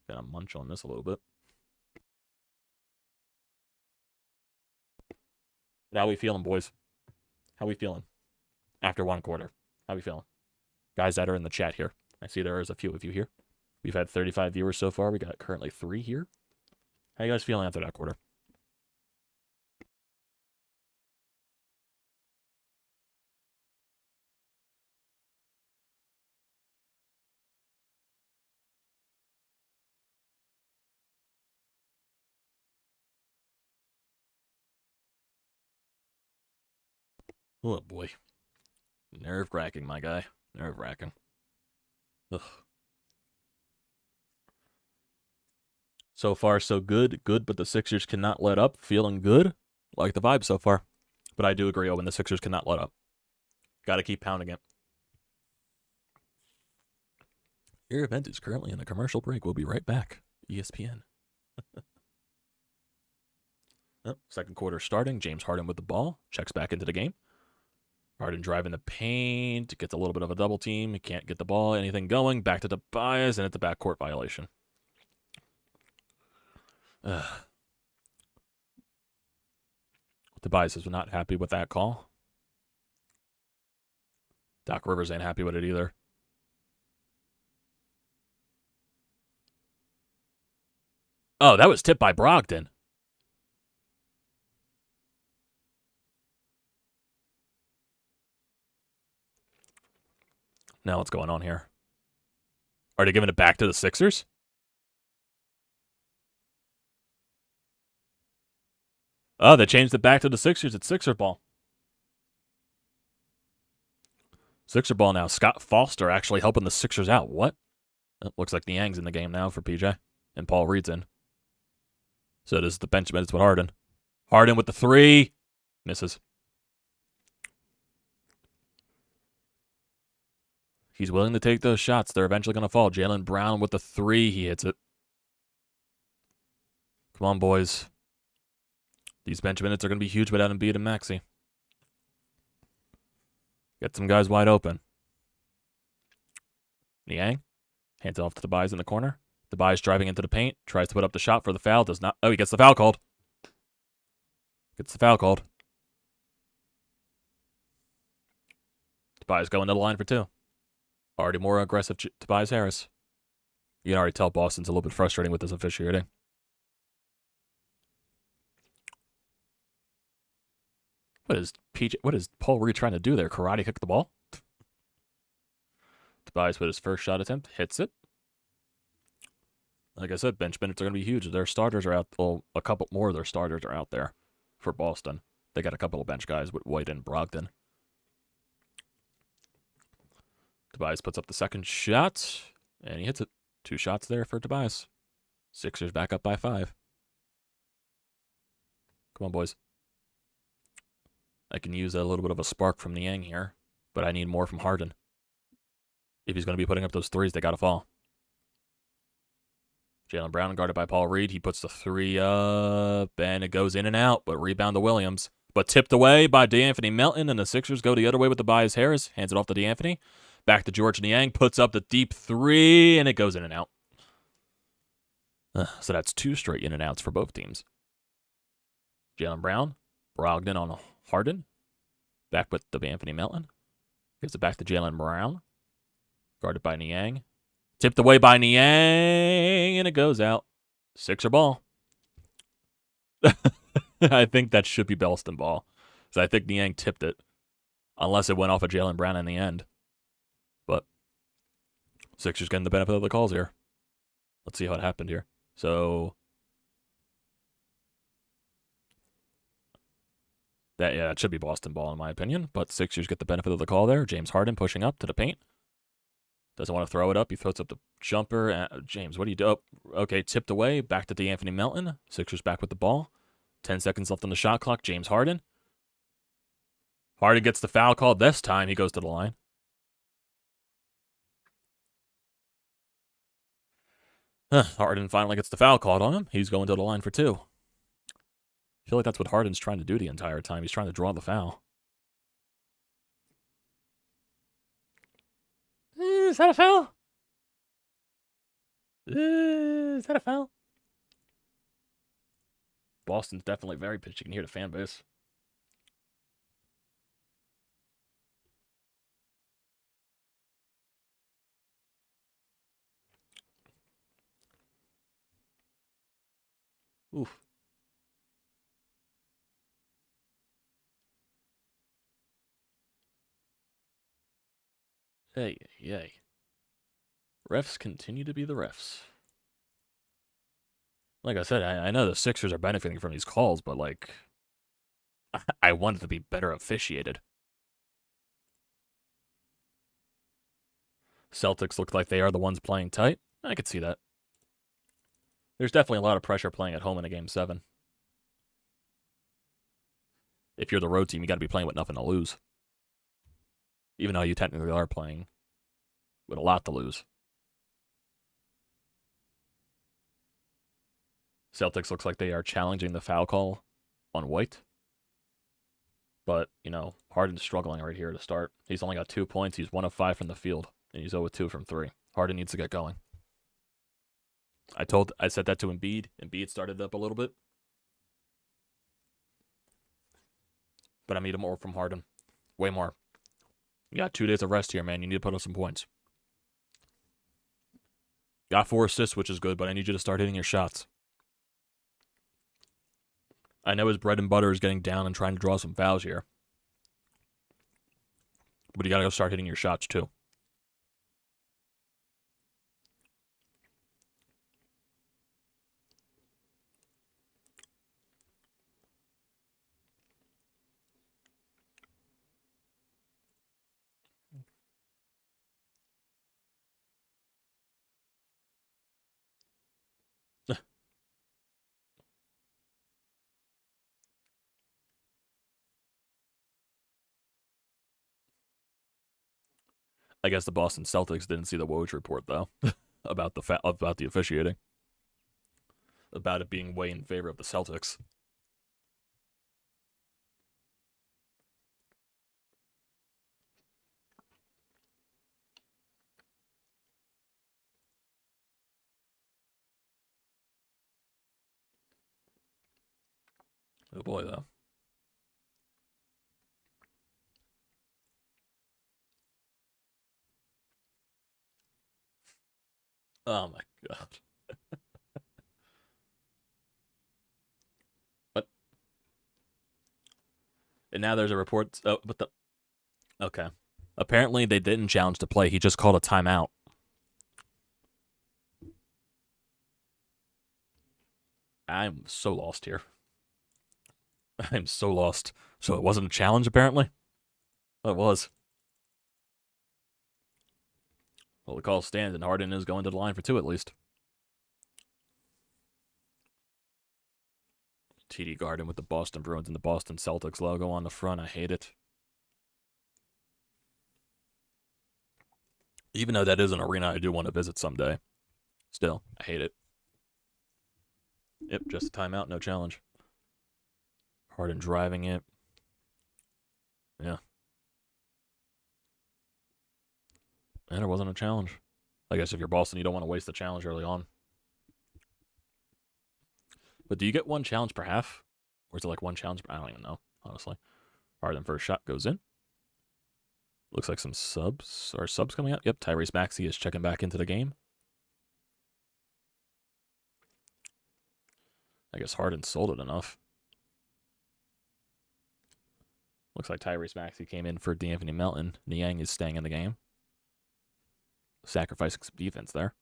A: Gonna munch on this a little bit. How we feeling, boys? How we feeling? After 1 quarter. How we feeling? Guys that are in the chat here. I see there is a few of you here. We've had 35 viewers so far. We got currently 3 here. How you guys feeling after that quarter? Oh, boy. Nerve-wracking, my guy. Nerve-wracking. Ugh. So far, so good. Good, but the Sixers cannot let up. Feeling good. Like the vibe so far. But I do agree, Owen, the Sixers cannot let up. Got to keep pounding it. Your event is currently in a commercial break. We'll be right back. ESPN. Oh, second quarter starting. James Harden with the ball. Checks back into the game. Harden driving the paint. Gets a little bit of a double team. He can't get the ball. Anything going. Back to Tobias. And it's a backcourt violation. Tobias is not happy with that call. Doc Rivers ain't happy with it either. Oh, that was tipped by Brogdon. Now what's going on here? Are they giving it back to the Sixers? Oh, they changed it back to the Sixers. It's Sixer ball. Sixer ball now. Scott Foster actually helping the Sixers out. What? Looks like Niang's in the game now for PJ. And Paul Reed's in. So does the bench minutes with Harden. Harden with the 3. Misses. He's willing to take those shots. They're eventually going to fall. Jaylen Brown with the 3. He hits it. Come on, boys. These bench minutes are going to be huge without Embiid and Maxey. Get some guys wide open. Niang. Hands it off to Tobias in the corner. Tobias driving into the paint. Tries to put up the shot for the foul. Does not. Oh, he gets the foul called. Gets the foul called. Tobias going to the line for 2. Already more aggressive Tobias Harris. You can already tell Boston's a little bit frustrating with this officiating. What is Paul Reed trying to do there? Karate kick the ball? Tobias with his first shot attempt. Hits it. Like I said, bench minutes are going to be huge. Their starters are out. Well, a couple more of their starters are out there for Boston. They got a couple of bench guys with White and Brogdon. Tobias puts up the second shot, and he hits it. 2 shots there for Tobias. Sixers back up by 5. Come on, boys. I can use a little bit of a spark from Niang here, but I need more from Harden. If he's going to be putting up those 3s, they got to fall. Jaylen Brown guarded by Paul Reed. He puts the 3 up, and it goes in and out, but rebound to Williams. But tipped away by DeAnthony Melton, and the Sixers go the other way with Tobias Harris. Hands it off to DeAnthony. Back to George Niang. Puts up the deep 3, and it goes in and out. So that's 2 straight in and outs for both teams. Jaylen Brown. Brogdon on Harden. Back with DeAnthony Melton. Gives it back to Jaylen Brown. Guarded by Niang. Tipped away by Niang, and it goes out. Sixer ball. I think that should be Boston ball. So I think Niang tipped it. Unless it went off of Jaylen Brown in the end. But Sixers getting the benefit of the calls here. Let's see how it happened here. So that should be Boston ball in my opinion. But Sixers get the benefit of the call there. James Harden pushing up to the paint. Doesn't want to throw it up. He throws up the jumper. James, what do you do? Oh, okay, tipped away. Back to DeAnthony Melton. Sixers back with the ball. 10 seconds left on the shot clock. James Harden. Harden gets the foul called. This time he goes to the line. Harden finally gets the foul called on him. He's going to the line for 2. I feel like that's what Harden's trying to do the entire time. He's trying to draw the foul. Is that a foul? Is that a foul? Boston's definitely very pitchy. You can hear the fan base. Oof. Hey, yay. Refs continue to be the refs. Like I said, I know the Sixers are benefiting from these calls, but, like, I want it to be better officiated. Celtics look like they are the ones playing tight. I could see that. There's definitely a lot of pressure playing at home in a Game 7. If you're the road team, you got to be playing with nothing to lose. Even though you technically are playing with a lot to lose. Celtics looks like they are challenging the foul call on White. But, you know, Harden's struggling right here to start. He's only got 2 points. He's 1 of 5 from the field. And he's 0-2 from 3. Harden needs to get going. I said that to Embiid. Embiid started it up a little bit. But I need more from Harden. Way more. You got 2 days of rest here, man. You need to put up some points. Got 4 assists, which is good, but I need you to start hitting your shots. I know his bread and butter is getting down and trying to draw some fouls here. But you got to go start hitting your shots, too. I guess the Boston Celtics didn't see the Woj report, though, about the officiating. About it being way in favor of the Celtics. Oh boy, though. Oh my god. What? And now there's a report. Oh, but the. Okay. Apparently they didn't challenge to play. He just called a timeout. I'm so lost here. I'm so lost. So it wasn't a challenge, apparently? Well, it was. Well, the call stands, and Harden is going to the line for 2 at least. TD Garden with the Boston Bruins and the Boston Celtics logo on the front. I hate it. Even though that is an arena I do want to visit someday. Still, I hate it. Yep, just a timeout, no challenge. Harden driving it. Yeah. And it wasn't a challenge. I guess if you're Boston, you don't want to waste the challenge early on. But do you get 1 challenge per half? Or is it like 1 challenge per... I don't even know, honestly. Harden first shot goes in. Looks like some subs coming out. Yep, Tyrese Maxey is checking back into the game. I guess Harden sold it enough. Looks like Tyrese Maxey came in for D'Anthony Melton. Niang is staying in the game. Sacrificing some defense there.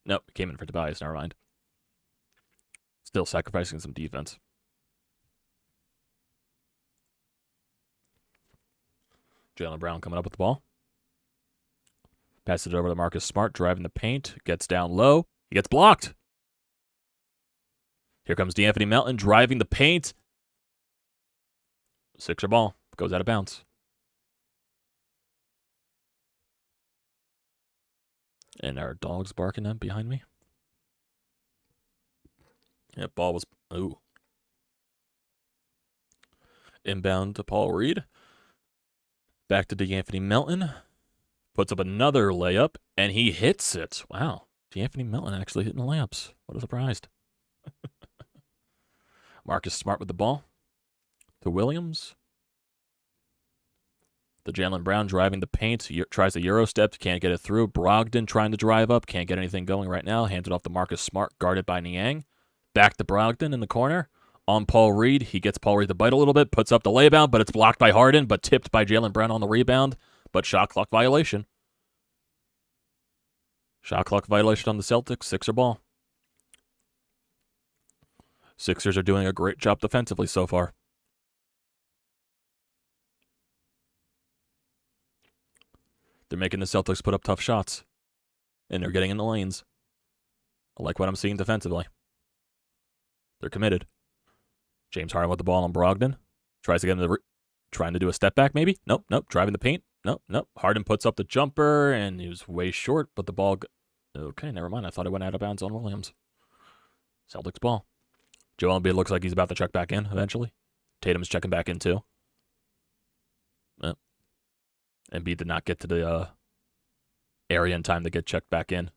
A: Nope, he came in for Tobias, never mind. Still sacrificing some defense. Jaylen Brown coming up with the ball. Passes it over to Marcus Smart, driving the paint. Gets down low. He gets blocked. Here comes D'Anthony Melton, driving the paint. Sixer ball. Goes out of bounds. And our dog's barking up behind me. Yeah, ball was... Ooh. Inbound to Paul Reed. Back to D'Anthony Melton. Puts up another layup, and he hits it. Wow. D'Anthony Melton actually hitting the layups. What a surprise. Marcus Smart with the ball. To Williams. The Jaylen Brown driving the paint. Tries a Euro step. Can't get it through. Brogdon trying to drive up. Can't get anything going right now. Hands it off to Marcus Smart. Guarded by Niang. Back to Brogdon in the corner. On Paul Reed. He gets Paul Reed to bite a little bit. Puts up the laydown, but it's blocked by Harden. But tipped by Jaylen Brown on the rebound. But shot clock violation. Shot clock violation on the Celtics. Sixer ball. Sixers are doing a great job defensively so far. They're making the Celtics put up tough shots. And they're getting in the lanes. I like what I'm seeing defensively. They're committed. James Harden with the ball on Brogdon. Tries to get him to trying to do a step back maybe. Nope. Driving the paint. Nope. Harden puts up the jumper, and he was way short, but the ball... Okay, never mind. I thought it went out of bounds on Williams. Celtics ball. Joel Embiid looks like he's about to check back in eventually. Tatum's checking back in too. Yep. Embiid did not get to the area in time to get checked back in.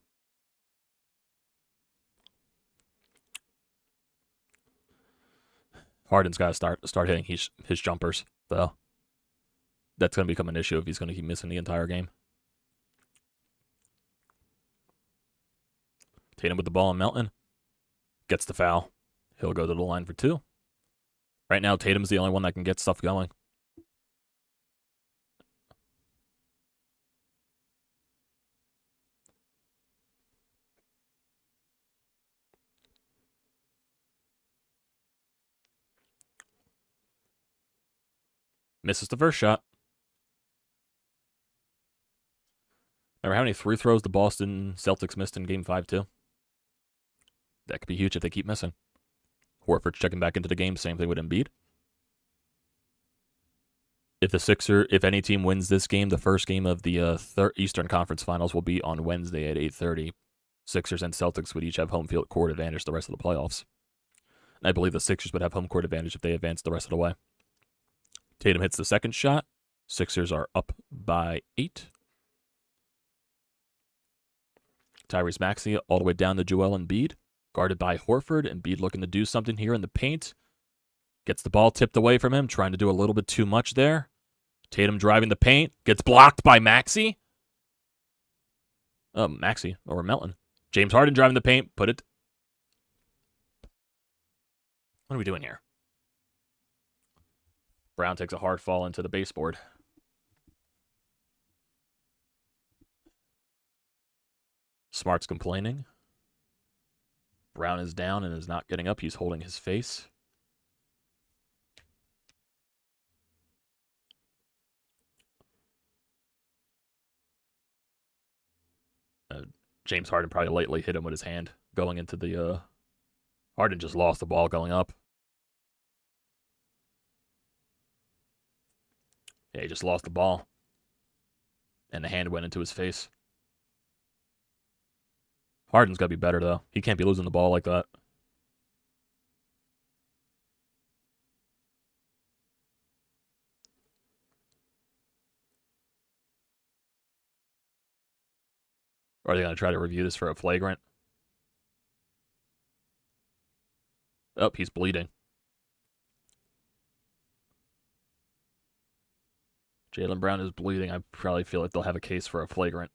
A: Harden's got to start hitting his jumpers, though. That's going to become an issue if he's going to keep missing the entire game. Tatum with the ball on Melton. Gets the foul. He'll go to the line for 2. Right now, Tatum's the only one that can get stuff going. Misses the first shot. Remember how many free throws the Boston Celtics missed in Game 5, too? That could be huge if they keep missing. Horford's checking back into the game. Same thing with Embiid. if any team wins this game, the first game of the Eastern Conference Finals will be on Wednesday at 8:30. Sixers and Celtics would each have home field court advantage the rest of the playoffs. And I believe the Sixers would have home court advantage if they advance the rest of the way. Tatum hits the second shot. Sixers are up by 8. Tyrese Maxey all the way down to Joel Embiid, guarded by Horford. Embiid looking to do something here in the paint. Gets the ball tipped away from him, trying to do a little bit too much there. Tatum driving the paint, gets blocked by Maxey. Maxey or Melton. James Harden driving the paint, put it. What are we doing here? Brown takes a hard fall into the baseboard. Smart's complaining. Brown is down and is not getting up. He's holding his face. James Harden probably lately hit him with his hand going into the... Harden just lost the ball going up. Yeah, he just lost the ball. And the hand went into his face. Harden's got to be better, though. He can't be losing the ball like that. Or are they going to try to review this for a flagrant? Oh, he's bleeding. Jaylen Brown is bleeding. I probably feel like they'll have a case for a flagrant.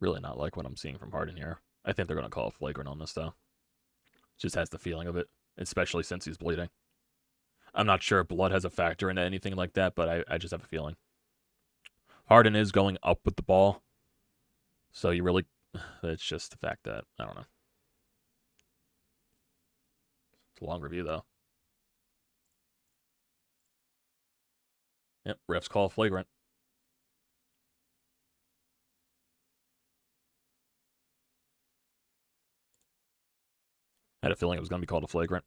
A: Really not like what I'm seeing from Harden here. I think they're going to call a flagrant on this, though. Just has the feeling of it, especially since he's bleeding. I'm not sure if blood has a factor into anything like that, but I just have a feeling. Harden is going up with the ball. So you really... It's just the fact that... I don't know. It's a long review, though. Yep, refs call flagrant. I had a feeling it was going to be called a flagrant.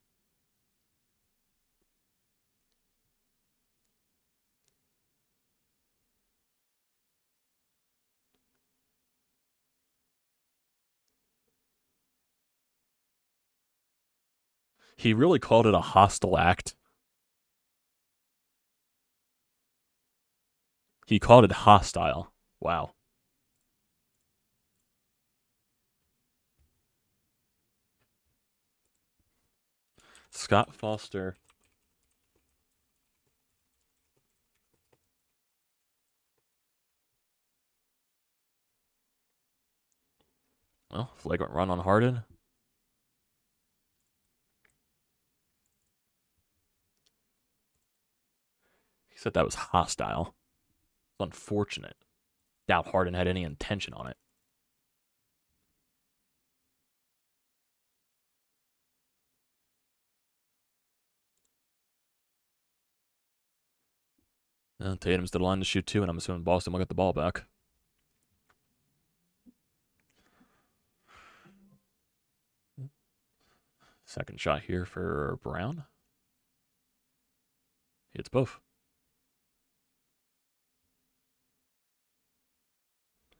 A: He really called it a hostile act. He called it hostile. Wow. Scott Foster. Well, flagrant run on Harden. He said that was hostile. It's unfortunate. Doubt Harden had any intention on it. Tatum's to the line to shoot 2, and I'm assuming Boston will get the ball back. Second shot here for Brown. He hits both.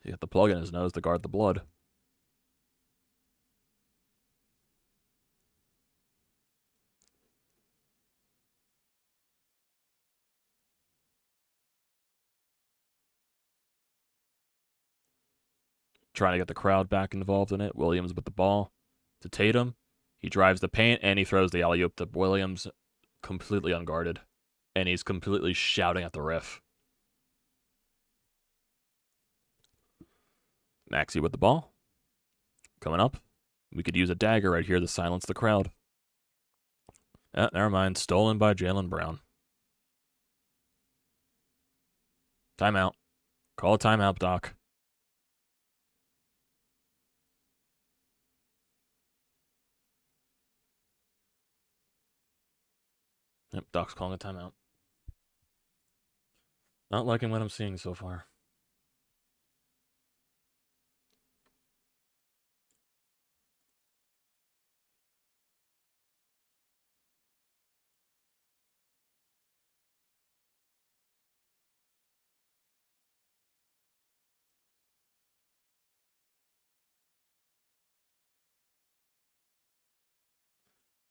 A: He got the plug in his nose to guard the blood. Trying to get the crowd back involved in it. Williams with the ball to Tatum. He drives the paint, and he throws the alley-oop to Williams, completely unguarded. And he's completely shouting at the ref. Maxey with the ball. Coming up. We could use a dagger right here to silence the crowd. Never mind. Stolen by Jaylen Brown. Timeout. Call a timeout, Doc. Yep, Doc's calling a timeout. Not liking what I'm seeing so far.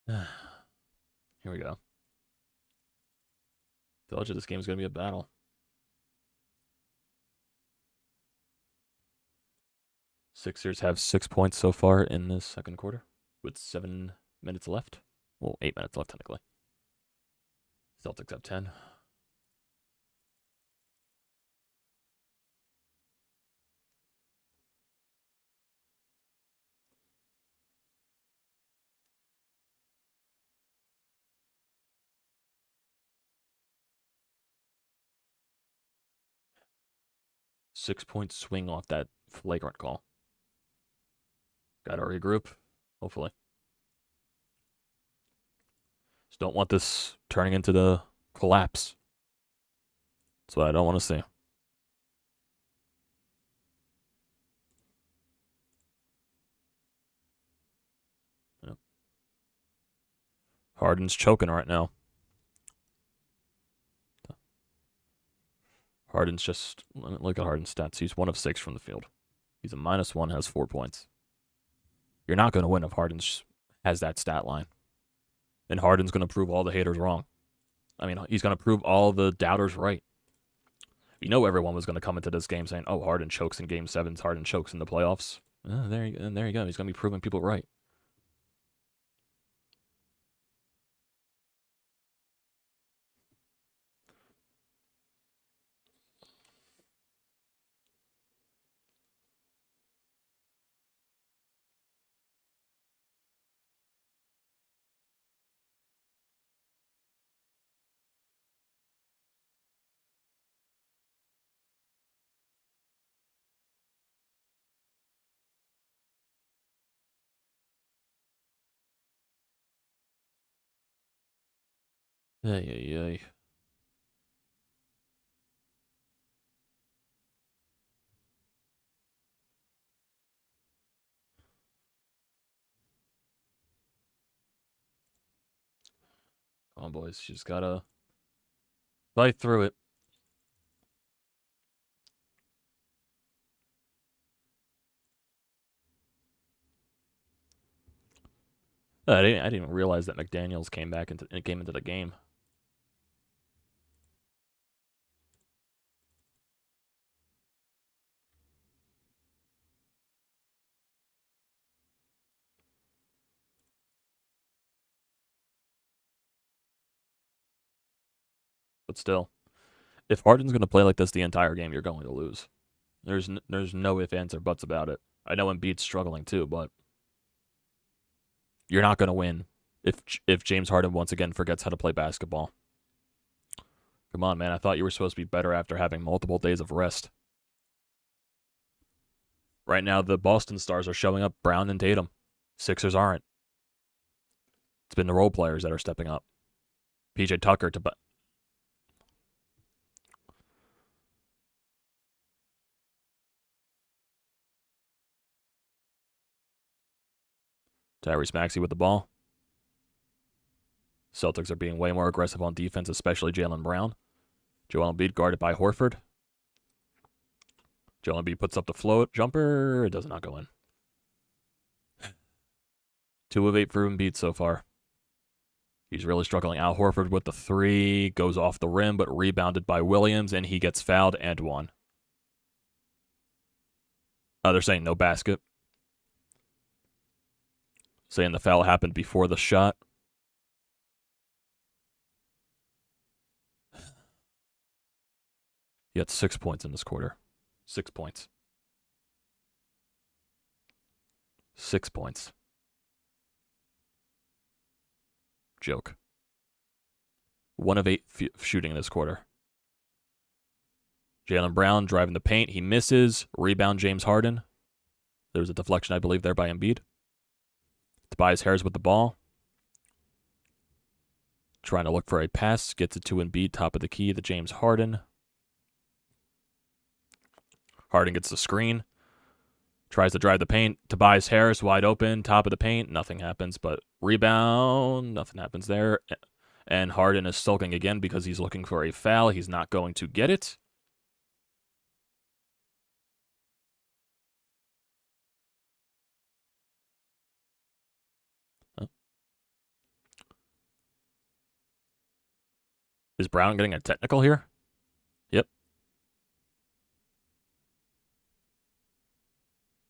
A: Here we go. Told you this game's going to be a battle. Sixers have 6 points so far in this second quarter with 7 minutes left. Well, 8 minutes left, technically. Celtics have 10. Six-point swing off that flagrant call. Got to regroup, hopefully. Just don't want this turning into the collapse. That's what I don't want to see. Yep. Harden's choking right now. Harden's just, look at Harden's stats. He's 1 of 6 from the field. He's a -1, has 4 points. You're not going to win if Harden has that stat line. And Harden's going to prove all the haters wrong. I mean, he's going to prove all the doubters right. You know everyone was going to come into this game saying, oh, Harden chokes in Game 7s, Harden chokes in the playoffs. There you go. He's going to be proving people right. Ay. Come on, boys. You just got to fight through it. I didn't even realize that McDaniels came into the game. But still, if Harden's going to play like this the entire game, you're going to lose. There's no ifs, ands, or buts about it. I know Embiid's struggling too, but you're not going to win if James Harden once again forgets how to play basketball. Come on, man. I thought you were supposed to be better after having multiple days of rest. Right now, the Boston Stars are showing up Brown and Tatum. Sixers aren't. It's been the role players that are stepping up. PJ Tucker to Tyrese Maxey with the ball. Celtics are being way more aggressive on defense, especially Jaylen Brown. Joel Embiid guarded by Horford. Joel Embiid puts up the float jumper. It does not go in. 2 of 8 for Embiid so far. He's really struggling. Al Horford with the 3. Goes off the rim, but rebounded by Williams, and he gets fouled and won. They're saying no basket. Saying the foul happened before the shot. He had 6 points in this quarter. 6 points. 6 points. Joke. 1 of 8 shooting this quarter. Jaylen Brown driving the paint. He misses. Rebound, James Harden. There's a deflection, I believe, there by Embiid. Tobias Harris with the ball. Trying to look for a pass. Gets it to Embiid, top of the key, to James Harden. Harden gets the screen. Tries to drive the paint. Tobias Harris wide open, top of the paint. Nothing happens, but rebound. Nothing happens there. And Harden is sulking again because he's looking for a foul. He's not going to get it. Is Brown getting a technical here? Yep.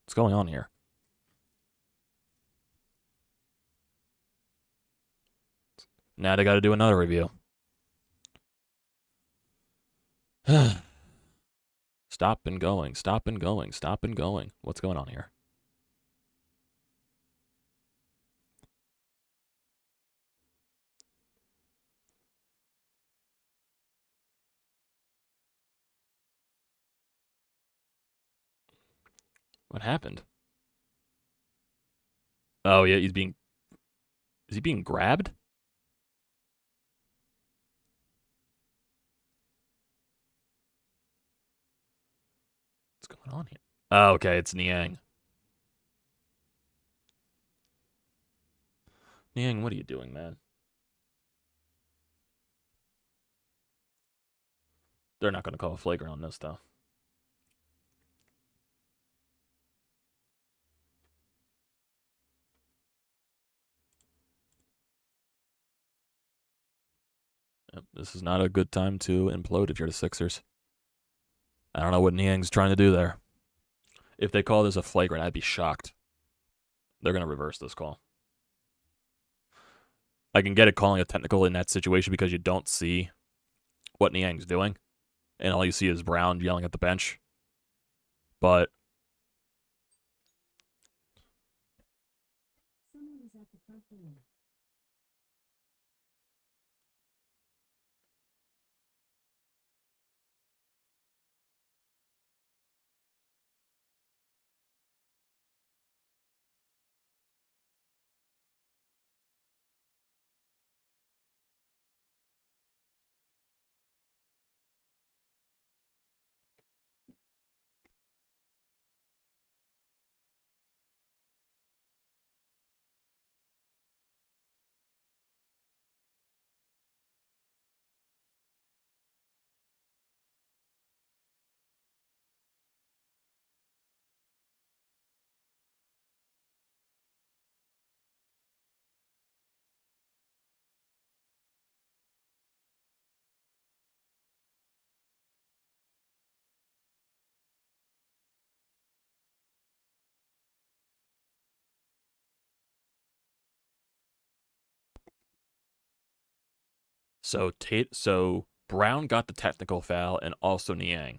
A: What's going on here? Now they got to do another review. Stop and going, stop and going, stop and going. What's going on here? What happened? Oh, yeah, is he being grabbed? What's going on here? Oh, okay, it's Niang. Niang, what are you doing, man? They're not going to call a flagrant on this, though. Yep, this is not a good time to implode if you're the Sixers. I don't know what Niang's trying to do there. If they call this a flagrant, I'd be shocked. They're going to reverse this call. I can get it calling a technical in that situation because you don't see what Niang's doing. And all you see is Brown yelling at the bench. But so Brown got the technical foul and also Niang.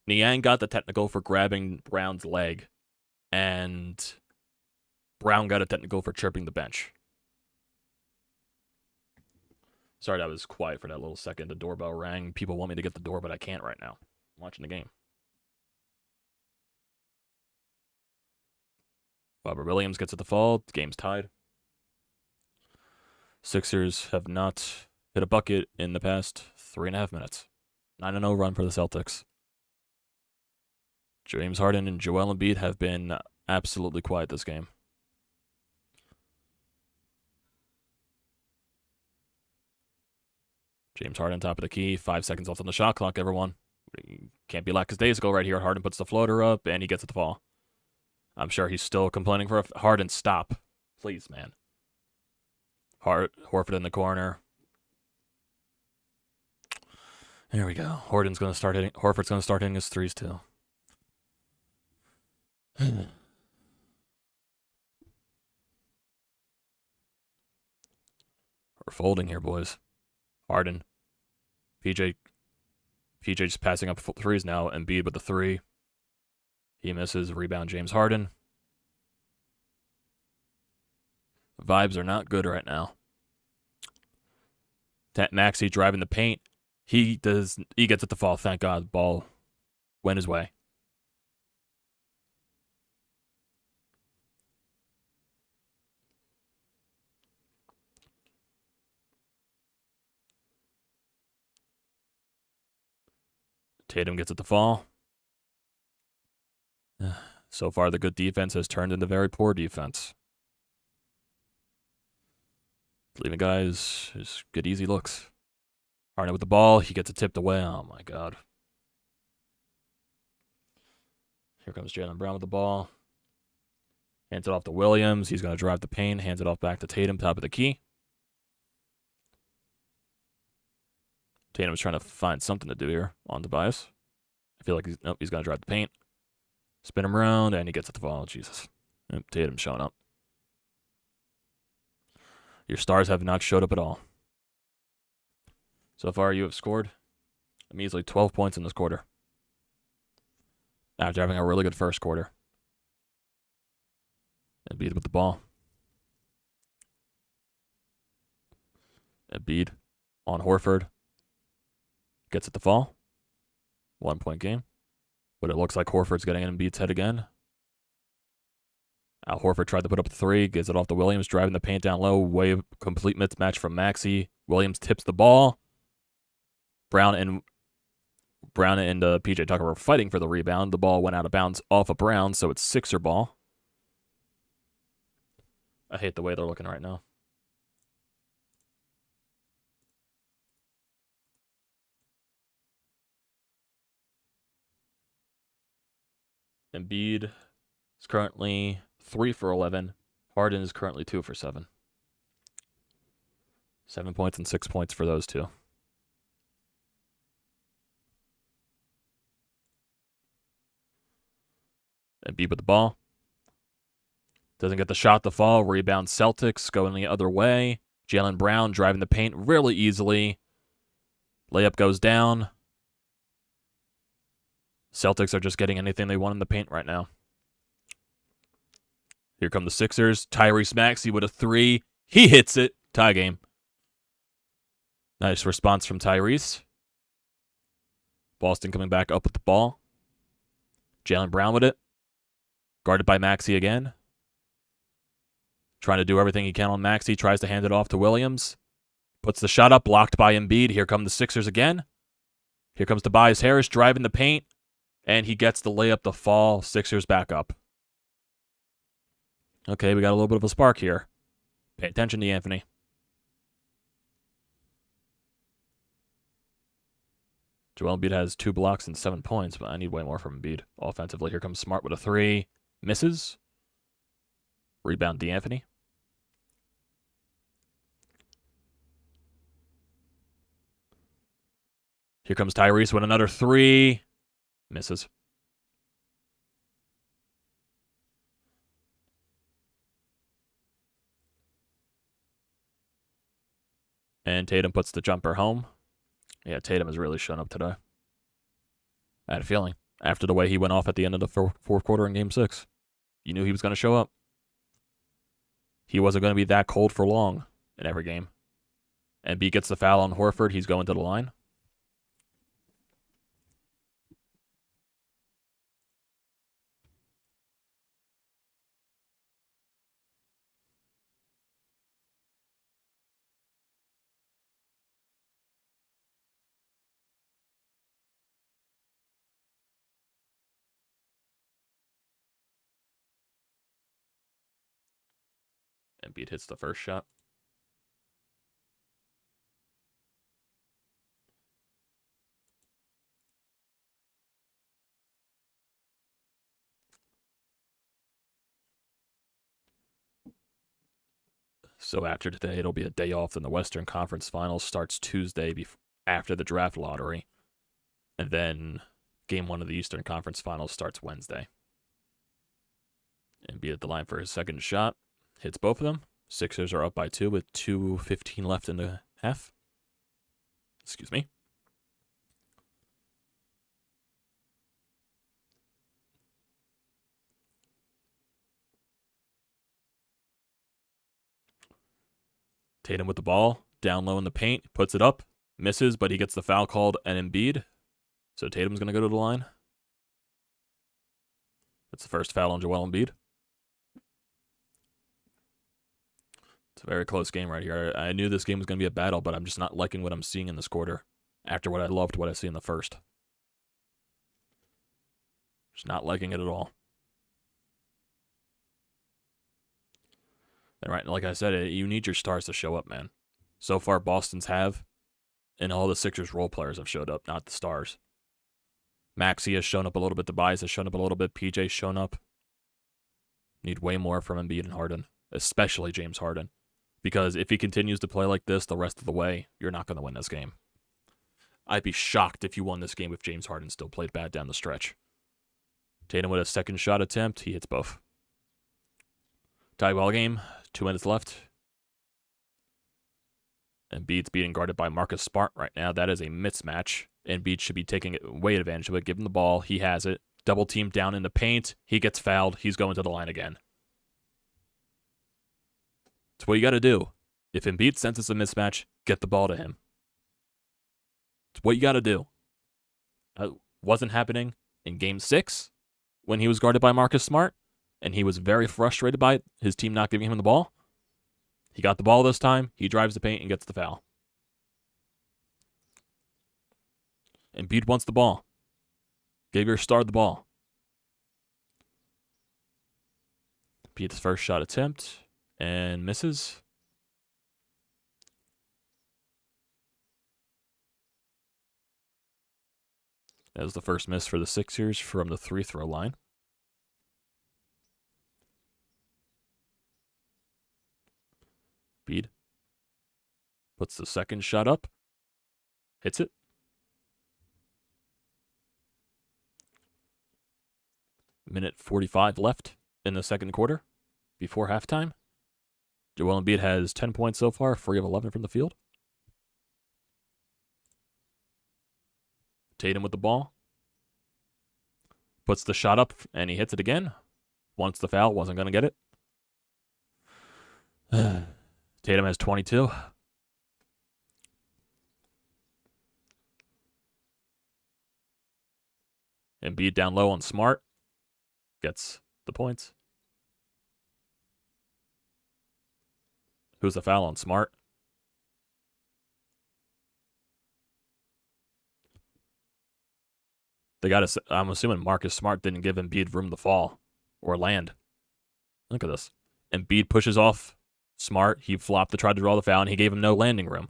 A: Niang got the technical for grabbing Brown's leg, and Brown got a technical for chirping the bench. Sorry, that was quiet for that little second. The doorbell rang. People want me to get the door, but I can't right now. I'm watching the game. Robert Williams gets at the fall. The game's tied. Sixers have not hit a bucket in the past 3.5 minutes. 9-0 run for the Celtics. James Harden and Joel Embiid have been absolutely quiet this game. James Harden, top of the key. 5 seconds left on the shot clock, everyone. Can't be lackadaisical right here. Harden puts the floater up, and he gets at the ball. I'm sure he's still complaining for Harden. Stop. Please, man. Horford in the corner. There we go. Horford's going to start hitting his threes, too. We're folding here, boys. Harden. PJ just passing up threes now. Embiid with the 3. He misses. Rebound, James Harden. Vibes are not good right now. Maxey driving the paint. He gets it to fall. Thank God. Ball went his way. Tatum gets it to fall. So far, the good defense has turned into very poor defense. Leaving guys just good easy looks. Harden with the ball. He gets it tipped away. Oh, my God. Here comes Jaylen Brown with the ball. Hands it off to Williams. He's going to drive the paint. Hands it off back to Tatum, top of the key. Tatum's trying to find something to do here on Tobias. I feel like he's going to drive the paint. Spin him around, and he gets it to fall. Jesus. And Tatum's showing up. Your stars have not showed up at all. So far, you have scored a measly 12 points in this quarter. After having a really good first quarter. Embiid with the ball. Embiid on Horford. Gets it to fall. 1 point game. But it looks like Horford's getting in Embiid's head again. Al Horford tried to put up a three. Gets it off to Williams. Driving the paint down low. Way complete mismatch from Maxey. Williams tips the ball. Brown and PJ Tucker were fighting for the rebound. The ball went out of bounds off of Brown, so it's Sixer ball. I hate the way they're looking right now. Embiid is currently 3 for 11. Harden is currently 2 for 7. 7 points and 6 points for those two. Embiid with the ball. Doesn't get the shot to fall. Rebound Celtics going the other way. Jaylen Brown driving the paint really easily. Layup goes down. Celtics are just getting anything they want in the paint right now. Here come the Sixers. Tyrese Maxey with a three. He hits it. Tie game. Nice response from Tyrese. Boston coming back up with the ball. Jaylen Brown with it. Guarded by Maxey again. Trying to do everything he can on Maxey. Tries to hand it off to Williams. Puts the shot up. Blocked by Embiid. Here come the Sixers again. Here comes Tobias Harris driving the paint. And he gets the layup to fall. Sixers back up. Okay, we got a little bit of a spark here. Pay attention to Anthony. Joel Embiid has 2 blocks and 7 points, but I need way more from Embiid. Offensively, here comes Smart with a three. Misses. Rebound D'Anthony. Here comes Tyrese with another three. Misses. And Tatum puts the jumper home. Yeah, Tatum has really shown up today. I had a feeling. After the way he went off at the end of the fourth quarter in Game 6. You knew he was going to show up. He wasn't going to be that cold for long in every game. And B gets the foul on Horford. He's going to the line. Embiid hits the first shot. So after today, it'll be a day off. Then the Western Conference Finals starts Tuesday after the draft lottery. And then Game 1 of the Eastern Conference Finals starts Wednesday. Embiid at the line for his second shot. Hits both of them. Sixers are up by 2 with 2:15 left in the half. Excuse me. Tatum with the ball, down low in the paint, puts it up, misses, but he gets the foul called and Embiid. So Tatum's going to go to the line. That's the first foul on Joel Embiid. It's a very close game right here. I knew this game was going to be a battle, but I'm just not liking what I'm seeing in this quarter after what I see in the first. Just not liking it at all. And right, like I said, you need your stars to show up, man. So far, Boston's have, and all the Sixers role players have showed up, not the stars. Maxey has shown up a little bit. Tobias has shown up a little bit. PJ's shown up. Need way more from Embiid and Harden, especially James Harden. Because if he continues to play like this the rest of the way, you're not going to win this game. I'd be shocked if you won this game if James Harden still played bad down the stretch. Tatum with a second shot attempt. He hits both. Tie ball game. 2 minutes left. Embiid's being guarded by Marcus Smart right now. That is a mismatch. Embiid should be taking way advantage of it. Give him the ball. He has it. Double team down in the paint. He gets fouled. He's going to the line again. It's what you got to do. If Embiid senses a mismatch, get the ball to him. It's what you got to do. That wasn't happening in Game 6 when he was guarded by Marcus Smart, and he was very frustrated by his team not giving him the ball. He got the ball this time. He drives the paint and gets the foul. Embiid wants the ball. Give your star the ball. Embiid's first shot attempt and misses. That was the first miss for the Sixers from the free throw line. Embiid puts the second shot up. Hits it. Minute 45 left in the second quarter before halftime. Joel Embiid has 10 points so far, 3 of 11 from the field. Tatum with the ball. Puts the shot up, and he hits it again. Wants the foul, wasn't going to get it. Tatum has 22. Embiid down low on Smart. Gets the points. Who's the foul on Smart? I'm assuming Marcus Smart didn't give Embiid room to fall or land. Look at this. Embiid pushes off Smart. He flopped to try to draw the foul, and he gave him no landing room.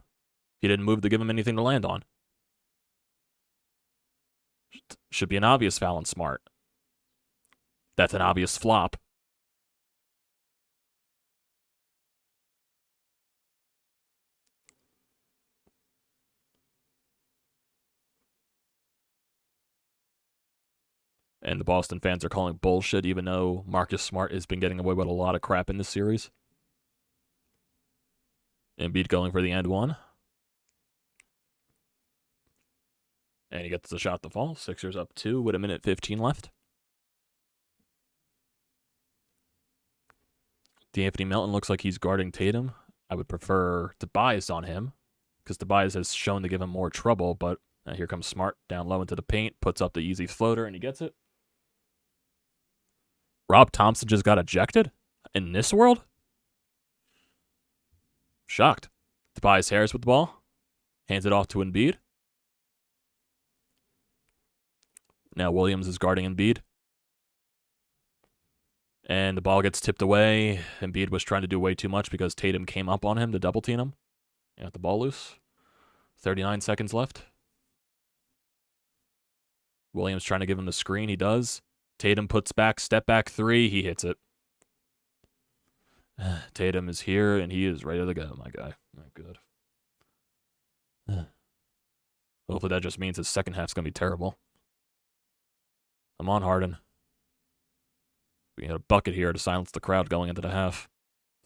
A: He didn't move to give him anything to land on. Should be an obvious foul on Smart. That's an obvious flop. And the Boston fans are calling bullshit, even though Marcus Smart has been getting away with a lot of crap in this series. Embiid going for the end one. And he gets the shot to fall. Sixers up 2 with 1:15 left. D'Anthony Melton looks like he's guarding Tatum. I would prefer Tobias on him, because Tobias has shown to give him more trouble, but here comes Smart down low into the paint, puts up the easy floater, and he gets it. Rob Thompson just got ejected in this world? Shocked. Tobias Harris with the ball. Hands it off to Embiid. Now Williams is guarding Embiid. And the ball gets tipped away. Embiid was trying to do way too much because Tatum came up on him to double team him. He got the ball loose. 39 seconds left. Williams trying to give him the screen. He does. Tatum puts back, step back 3. He hits it. Tatum is here, and he is ready to go, my guy. Oh, good. Hopefully that just means his second half's going to be terrible. I'm on Harden. We get a bucket here to silence the crowd going into the half.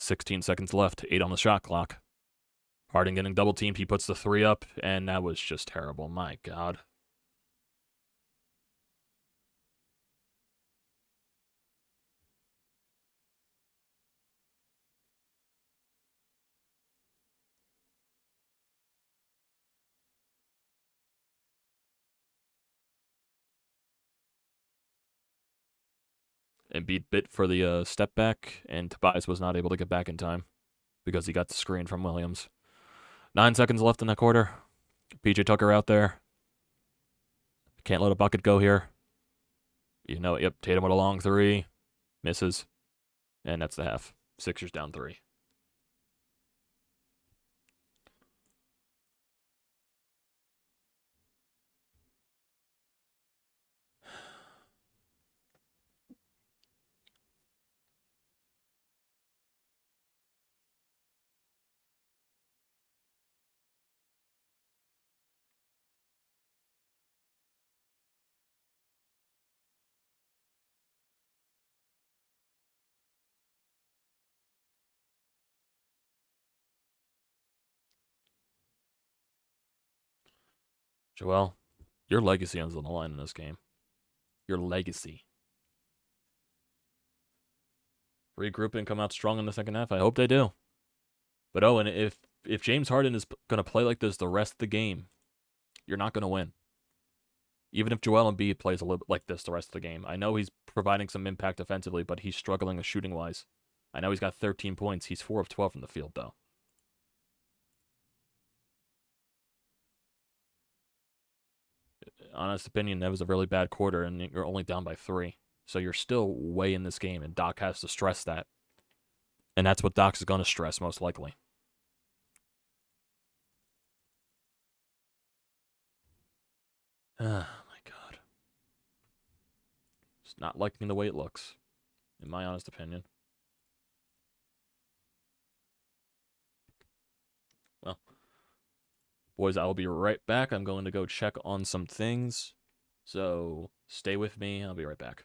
A: 16 seconds left, 8 on the shot clock. Harden getting double teamed. He puts the 3 up, and that was just terrible. My God. Embiid bit for the step back, and Tobias was not able to get back in time because he got the screen from Williams. 9 seconds left in that quarter. PJ Tucker out there. Can't let a bucket go here. You know it. Yep, Tatum with a long three. Misses. And that's the half. Sixers down 3. Joel, your legacy ends on the line in this game. Your legacy. Regroup and come out strong in the second half. I hope they do. But and if James Harden is going to play like this the rest of the game, you're not going to win. Even if Joel Embiid plays a little bit like this the rest of the game. I know he's providing some impact offensively, but he's struggling shooting-wise. I know he's got 13 points. He's 4 of 12 from the field, though. Honest opinion, that was a really bad quarter, and you're only down by 3. So you're still way in this game, and Doc has to stress that. And that's what Doc is going to stress, most likely. Oh, my God. It's not liking the way it looks, in my honest opinion. Well, boys, I will be right back. I'm going to go check on some things. So stay with me. I'll be right back.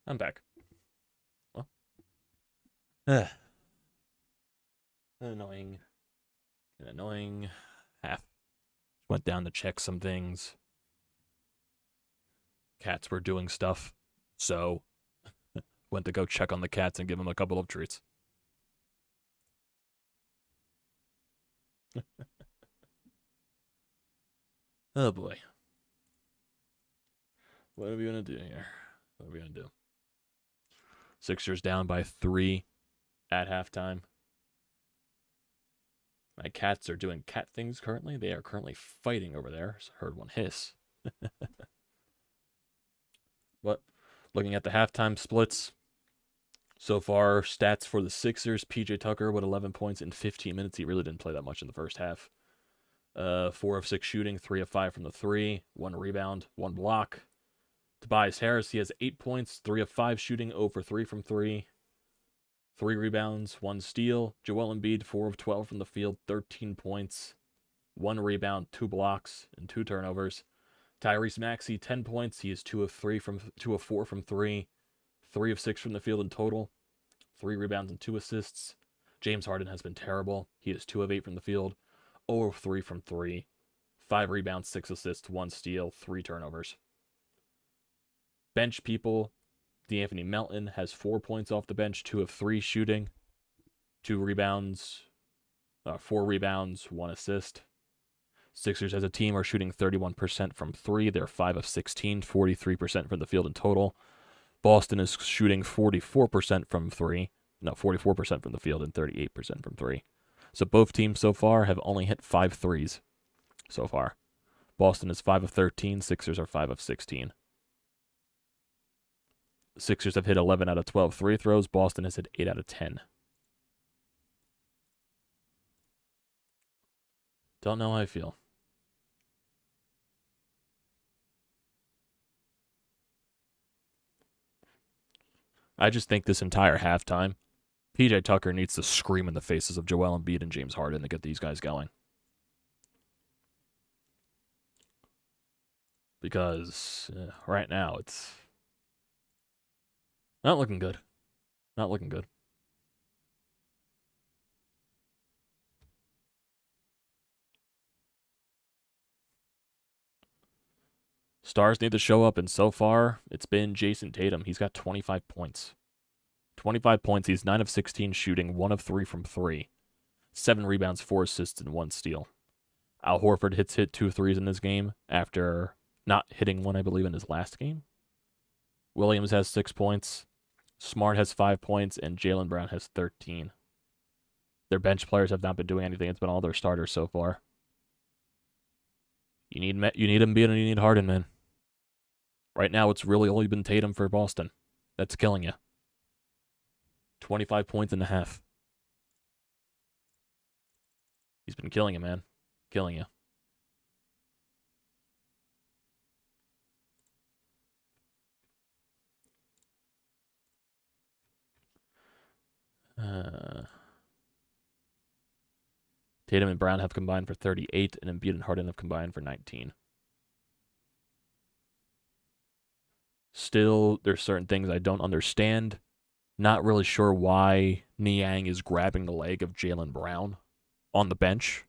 A: I'm back. Well, ugh. Annoying. Annoying. Half. Went down to check some things. Cats were doing stuff. So, went to go check on the cats and give them a couple of treats. Oh boy. What are we going to do here? What are we going to do? Sixers down by 3 at halftime. My cats are doing cat things currently. They are currently fighting over there. Heard one hiss. But looking at the halftime splits, so far, stats for the Sixers, PJ Tucker with 11 points in 15 minutes. He really didn't play that much in the first half. 4 of 6 shooting, 3 of 5 from the 3, 1 rebound, 1 block. Tobias Harris, he has 8 points, 3 of 5 shooting, 0 for 3 from 3. 3 rebounds, 1 steal. Joel Embiid, 4 of 12 from the field, 13 points, 1 rebound, 2 blocks, and 2 turnovers. Tyrese Maxey, 10 points. He is 2 of 4 from 3, 3 of 6 from the field in total, 3 rebounds and 2 assists. James Harden has been terrible. He is 2 of 8 from the field, 0 of 3 from 3, 5 rebounds, 6 assists, 1 steal, 3 turnovers. Bench people, DeAnthony Melton has 4 points off the bench, 2 of 3 shooting, 2 rebounds, 4 rebounds, 1 assist. Sixers as a team are shooting 31% from 3. They're 5 of 16, 43% from the field in total. Boston is shooting 44% from 3. No, 44% from the field and 38% from 3. So both teams so far have only hit 5 threes so far. Boston is 5 of 13. Sixers are 5 of 16. Sixers have hit 11 out of 12 free throws. Boston has hit 8 out of 10. Don't know how I feel. I just think this entire halftime, PJ Tucker needs to scream in the faces of Joel Embiid and James Harden to get these guys going. Because right now it's not looking good. Not looking good. Stars need to show up, and so far, it's been Jason Tatum. He's got 25 points. 25 points. He's 9 of 16 shooting, 1 of 3 from 3. 7 rebounds, 4 assists, and 1 steal. Al Horford hit 2 threes in this game after not hitting one, I believe, in his last game. Williams has 6 points. Smart has 5 points, and Jaylen Brown has 13. Their bench players have not been doing anything. It's been all their starters so far. You need Embiid and you need Harden, man. Right now, it's really only been Tatum for Boston. That's killing you. 25 points and a half. He's been killing you, man. Killing you. Tatum and Brown have combined for 38, and Embiid and Harden have combined for 19. Still, there's certain things I don't understand. Not really sure why Niang is grabbing the leg of Jaylen Brown on the bench.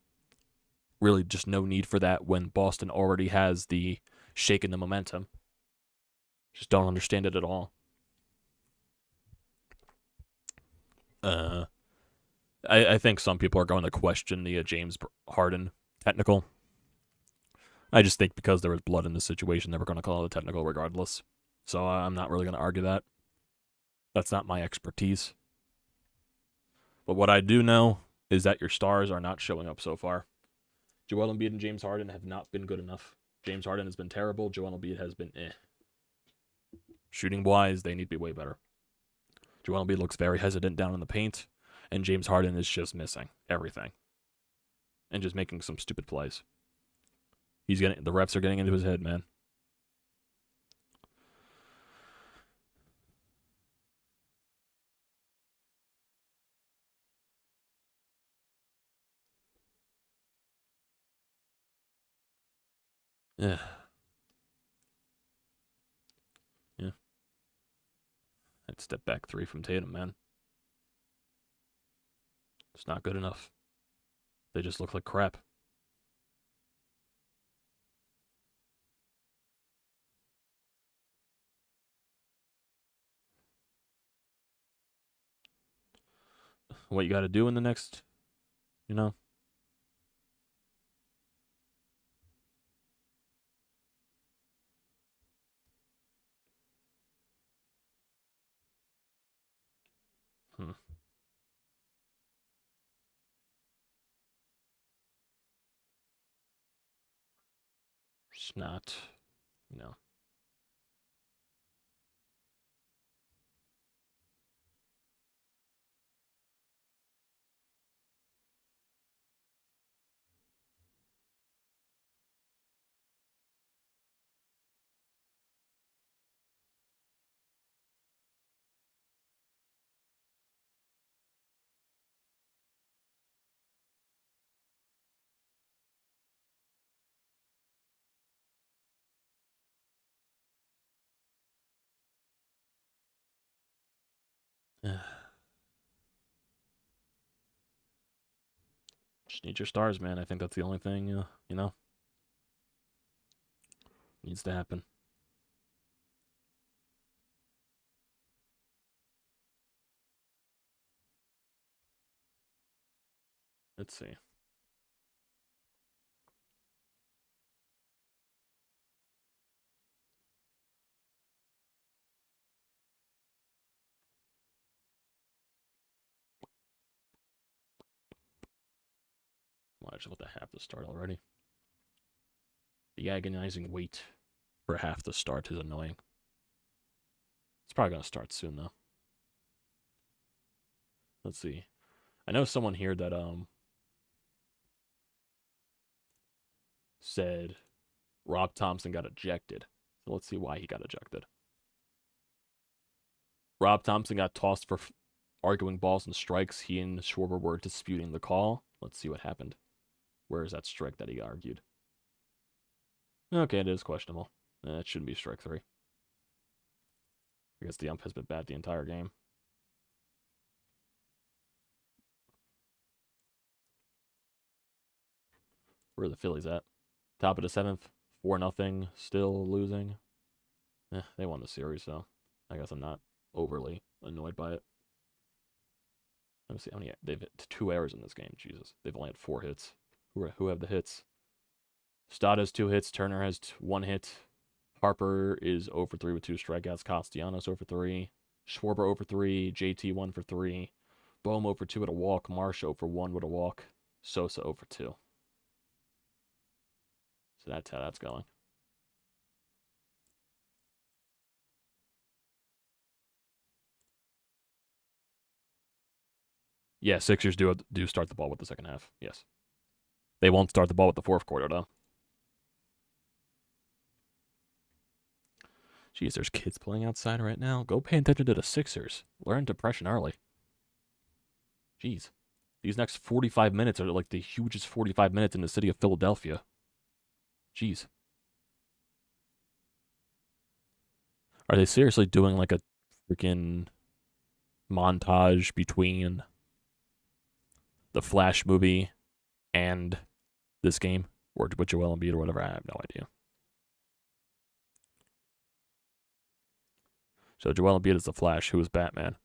A: Really just no need for that when Boston already has the shaking the momentum. Just don't understand it at all. I think some people are going to question the James Harden technical. I just think because there was blood in the situation, they were going to call it a technical regardless. So I'm not really going to argue that. That's not my expertise. But what I do know is that your stars are not showing up so far. Joel Embiid and James Harden have not been good enough. James Harden has been terrible. Joel Embiid has been eh. Shooting-wise, they need to be way better. Joel Embiid looks very hesitant down in the paint, and James Harden is just missing everything. And just making some stupid plays. The refs are getting into his head, man. Yeah. Yeah. That step back three from Tatum, man. It's not good enough. They just look like crap. What you got to do in the next, you know? It's not, you know. Just need your stars, man. I think that's the only thing, you know, needs to happen. Let's see. Well, I just let the half to start already. The agonizing wait for half to start is annoying. It's probably going to start soon, though. Let's see. I know someone here that said Rob Thompson got ejected. So let's see why he got ejected. Rob Thompson got tossed for arguing balls and strikes. He and Schwarber were disputing the call. Let's see what happened. Where is that strike that he argued? Okay, it is questionable. It shouldn't be strike three. I guess the ump has been bad the entire game. Where are the Phillies at? Top of the seventh, 4-0, still losing. They won the series, so I guess I'm not overly annoyed by it. Let me see how many. They've hit 2 errors in this game. Jesus, they've only had 4 hits. Who have the hits? Stott has 2 hits. Turner has 1 hit. Harper is 0 for 3 with 2 strikeouts. Castellanos 0 for 3. Schwarber 0 for 3. JT 1 for 3. Bohm 0 for 2 with a walk. Marsh 0 for 1 with a walk. Sosa 0 for 2. So that's how that's going. Yeah, Sixers do start the ball with the second half. Yes. They won't start the ball with the fourth quarter, though. Jeez, there's kids playing outside right now. Go pay attention to the Sixers. Learn depression early. Jeez. These next 45 minutes are like the hugest 45 minutes in the city of Philadelphia. Jeez. Are they seriously doing like a freaking montage between the Flash movie and this game? Or with Joel Embiid or whatever? I have no idea. So Joel Embiid is the Flash. Who is Batman?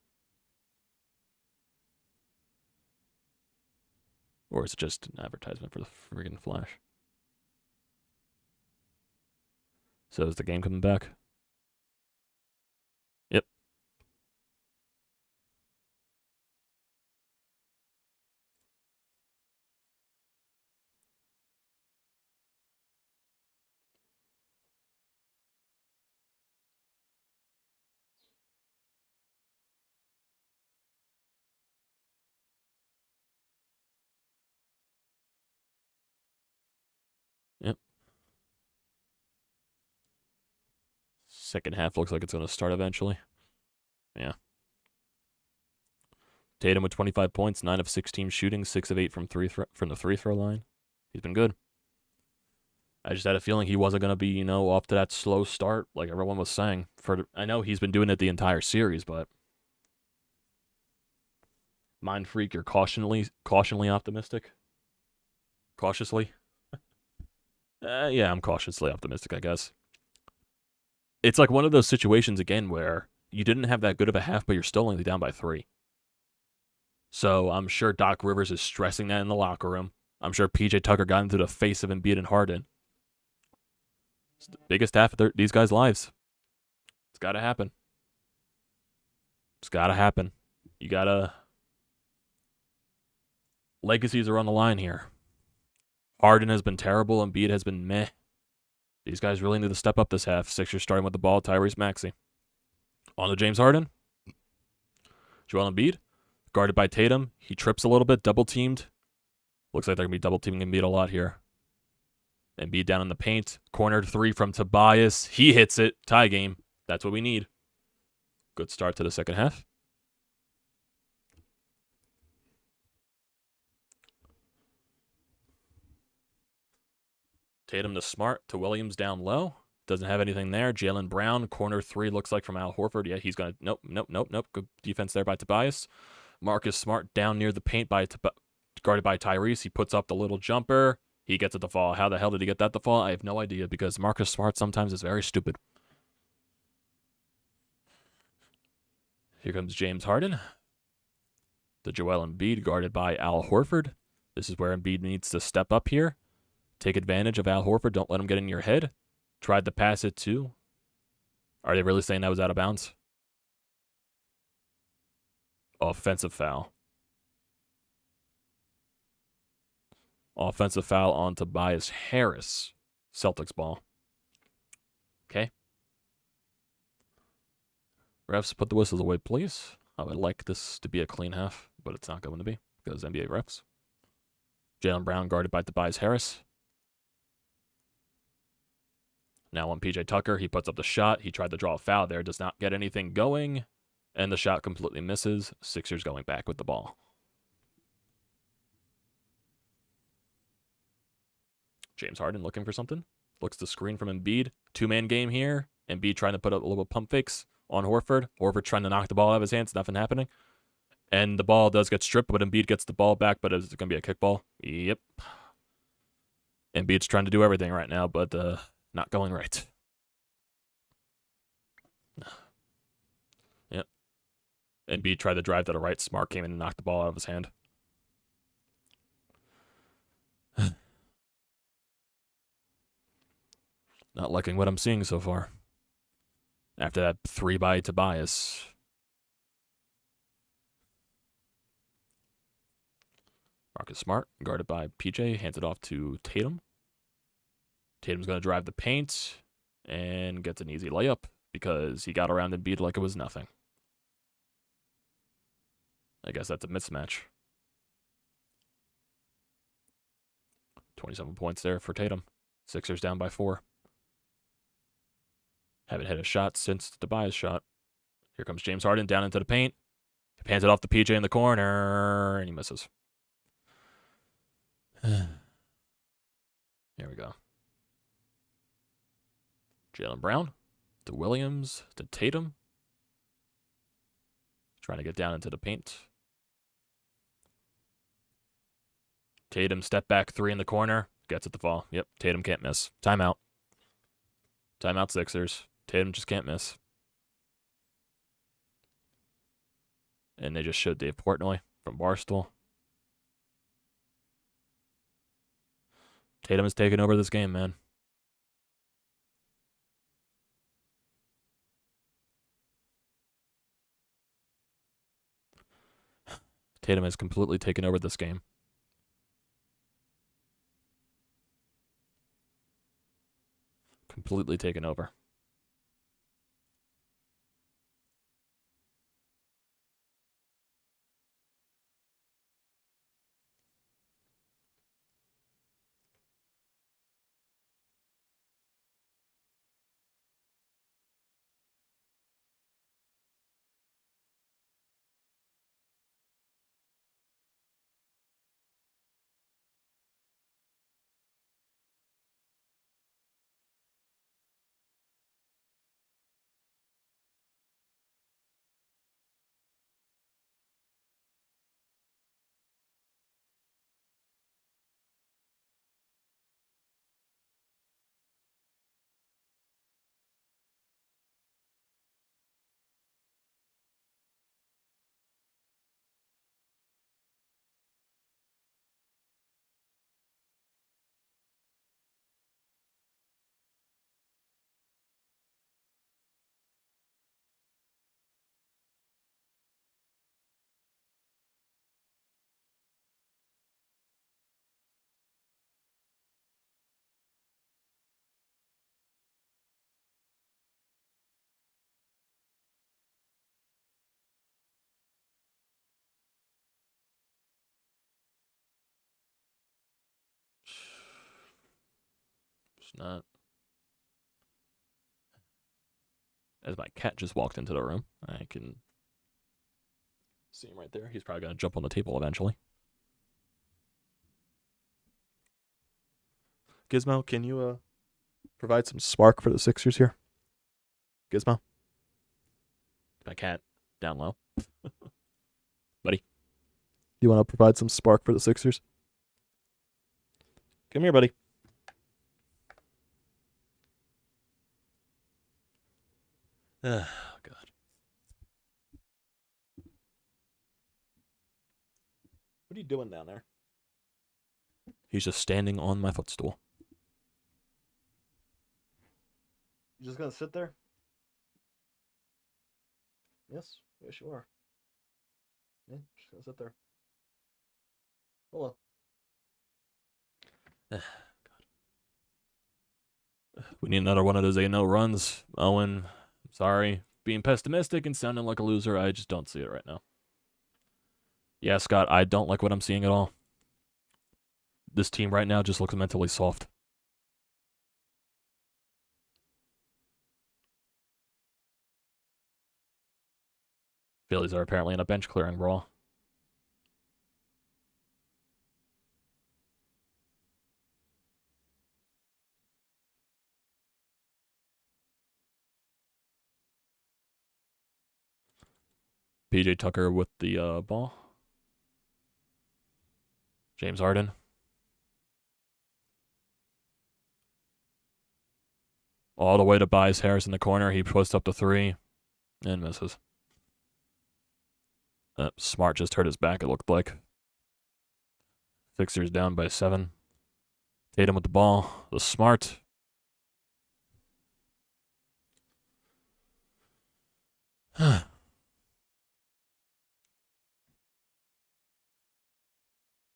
A: Or is it just an advertisement for the freaking Flash? So is the game coming back? Yep. Yep. Second half looks like it's going to start eventually. Yeah. Tatum with 25 points, 9 of 16 shooting, 6 of 8 from the free throw line. He's been good. I just had a feeling he wasn't going to be, off to that slow start like everyone was saying. I know he's been doing it the entire series, but Mind freak, you're cautiously optimistic. Cautiously. Yeah, I'm cautiously optimistic, I guess. It's like one of those situations again where you didn't have that good of a half, but you're still only down by 3. So I'm sure Doc Rivers is stressing that in the locker room. I'm sure PJ Tucker got into the face of Embiid and Harden. It's the biggest half of these guys' lives. It's got to happen. It's got to happen. You got to. Legacies are on the line here. Harden has been terrible. Embiid has been meh. These guys really need to step up this half. Sixers starting with the ball. Tyrese Maxey. On to James Harden. Joel Embiid. Guarded by Tatum. He trips a little bit. Double teamed. Looks like they're going to be double teaming Embiid a lot here. Embiid down in the paint. Cornered 3 from Tobias. He hits it. Tie game. That's what we need. Good start to the second half. Tatum to Smart to Williams down low. Doesn't have anything there. Jaylen Brown, corner 3 looks like from Al Horford. Yeah, he's going to... Nope. Good defense there by Tobias. Marcus Smart down near the paint guarded by Tyrese. He puts up the little jumper. He gets it to fall. How the hell did he get that to fall? I have no idea because Marcus Smart sometimes is very stupid. Here comes James Harden. The Joel Embiid guarded by Al Horford. This is where Embiid needs to step up here. Take advantage of Al Horford. Don't let him get in your head. Tried to pass it too. Are they really saying that was out of bounds? Offensive foul. Offensive foul on Tobias Harris. Celtics ball. Okay. Refs, put the whistles away, please. I would like this to be a clean half, but it's not going to be because NBA refs. Jaylen Brown guarded by Tobias Harris. Now on PJ Tucker, he puts up the shot. He tried to draw a foul there, does not get anything going, and the shot completely misses. Sixers going back with the ball. James Harden looking for something. Looks to screen from Embiid. 2-man game here. Embiid trying to put up a little pump fakes on Horford. Horford trying to knock the ball out of his hands. Nothing happening. And the ball does get stripped, but Embiid gets the ball back, but is it going to be a kickball? Yep. Embiid's trying to do everything right now, but not going right. Yep. Embiid tried to drive to the right. Smart came in and knocked the ball out of his hand. Not liking what I'm seeing so far. After that 3 by Tobias. Marcus Smart, guarded by PJ, hands it off to Tatum. Tatum's going to drive the paint and gets an easy layup because he got around Embiid like it was nothing. I guess that's a mismatch. 27 points there for Tatum. Sixers down by 4. Haven't hit a shot since the Tobias shot. Here comes James Harden down into the paint. Hands it off to PJ in the corner, and he misses. Here we go. Jaylen Brown to Williams to Tatum. Trying to get down into the paint. Tatum step back 3 in the corner. Gets it to fall. Yep, Tatum can't miss. Timeout. Timeout Sixers. Tatum just can't miss. And they just showed Dave Portnoy from Barstool. Tatum has taken over this game, man. Tatum has completely taken over this game. Completely taken over. It's not. As my cat just walked into the room, I can see him right there. He's probably going to jump on the table eventually. Gizmo, can you provide some spark for the Sixers here? Gizmo? My cat down low. Buddy, you want to provide some spark for the Sixers? Come here, buddy. Oh, God. What are you doing down there? He's just standing on my footstool. You just gonna sit there? Yes, you are. Yeah, just gonna sit there. Hello. God. We need another one of those 8-0 runs. Owen, sorry. Being pessimistic and sounding like a loser, I just don't see it right now. Yeah, Scott, I don't like what I'm seeing at all. This team right now just looks mentally soft. Phillies are apparently in a bench clearing brawl. PJ Tucker with the ball. James Harden. All the way to Tobias Harris in the corner. He posts up the 3 and misses. Smart just hurt his back, it looked like. Sixers down by 7. Tatum with the ball. The Smart.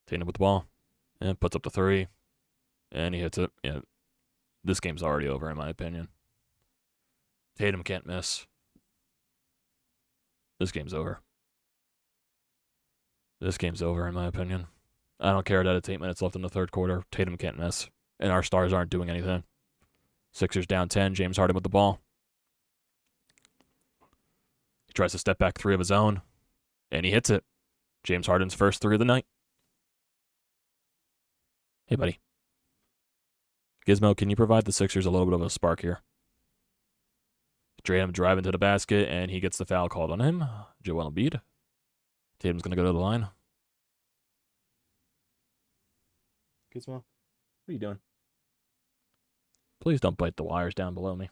A: Tatum with the ball. And puts up the 3. And he hits it. Yeah. This game's already over, in my opinion. Tatum can't miss. This game's over. This game's over, in my opinion. I don't care that it's 8 minutes left in the third quarter. Tatum can't miss. And our stars aren't doing anything. Sixers down 10. James Harden with the ball. He tries to step back 3 of his own. And he hits it. James Harden's first 3 of the night. Hey, buddy. Gizmo, can you provide the Sixers a little bit of a spark here? Tatum driving to the basket, and he gets the foul called on him. Joel Embiid. Tatum's going to go to the line. Gizmo, what are you doing? Please don't bite the wires down below me.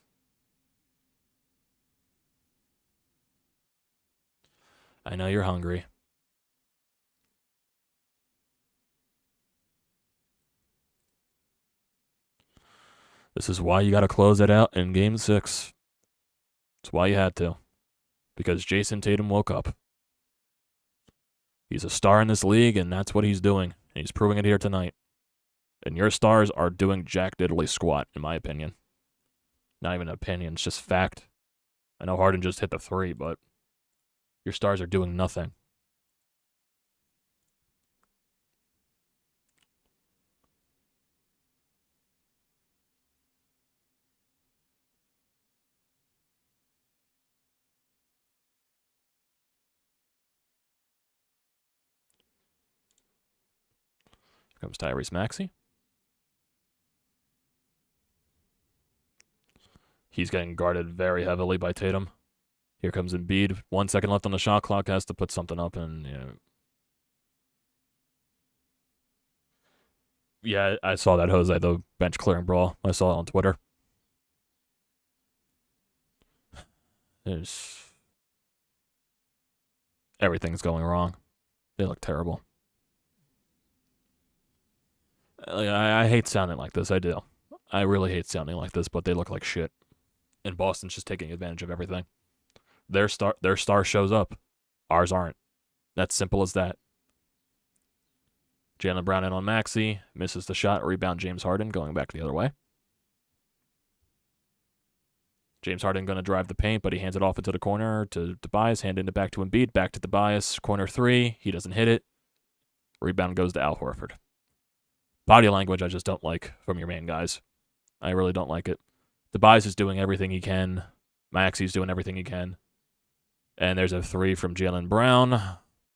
A: I know you're hungry. This is why you got to close it out in Game 6. That's why you had to. Because Jason Tatum woke up. He's a star in this league, and that's what he's doing. And he's proving it here tonight. And your stars are doing jack diddly squat, in my opinion. Not even an opinion, it's just fact. I know Harden just hit the 3, but your stars are doing nothing. Here comes Tyrese Maxey. He's getting guarded very heavily by Tatum. Here comes Embiid. 1 second left on the shot clock. Has to put something up. And yeah, I saw that Jose, the bench clearing brawl. I saw it on Twitter. Everything's going wrong. They look terrible. I hate sounding like this. I do. I really hate sounding like this, but they look like shit. And Boston's just taking advantage of everything. Their star shows up. Ours aren't. That's simple as that. Jaylen Brown in on Maxey. Misses the shot. Rebound James Harden going back the other way. James Harden going to drive the paint, but he hands it off into the corner to Tobias. Handing it back to Embiid. Back to Tobias. Corner 3. He doesn't hit it. Rebound goes to Al Horford. Body language I just don't like from your main guys. I really don't like it. Tobias is doing everything he can. Maxi's doing everything he can. And there's a 3 from Jaylen Brown.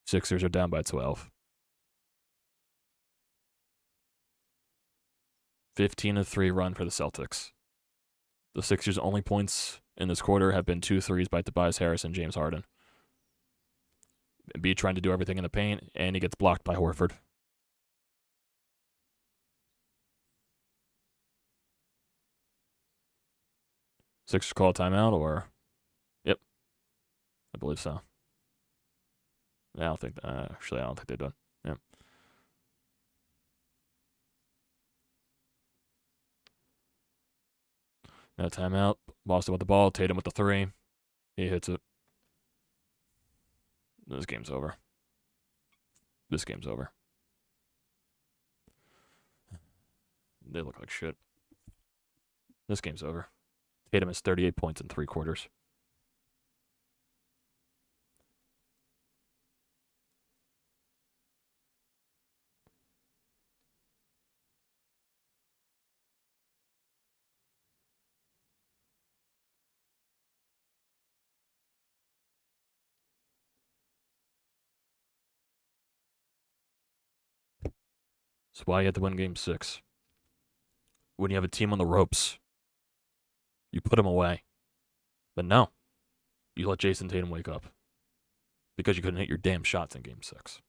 A: Sixers are down by 12. 15-3 run for the Celtics. The Sixers' only points in this quarter have been 2 threes by Tobias Harris and James Harden. Embiid trying to do everything in the paint, and he gets blocked by Horford. Sixers call a timeout, or... Yep. I believe so. I don't think... actually, I don't think they're done. Yep. Now timeout. Boston with the ball. Tatum with the 3. He hits it. This game's over. This game's over. They look like shit. This game's over. Tatum has 38 points in 3 quarters. That's why you have to win Game 6. When you have a team on the ropes, you put them away. But no, you let Jason Tatum wake up because you couldn't hit your damn shots in Game 6.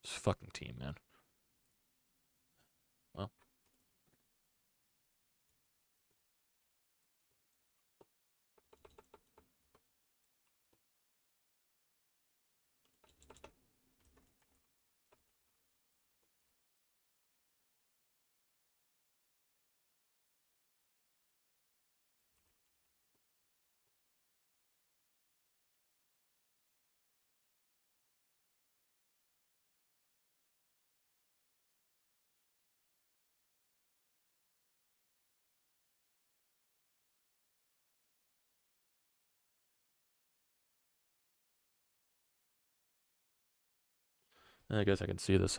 A: This fucking team, man. Well. I guess I can see this.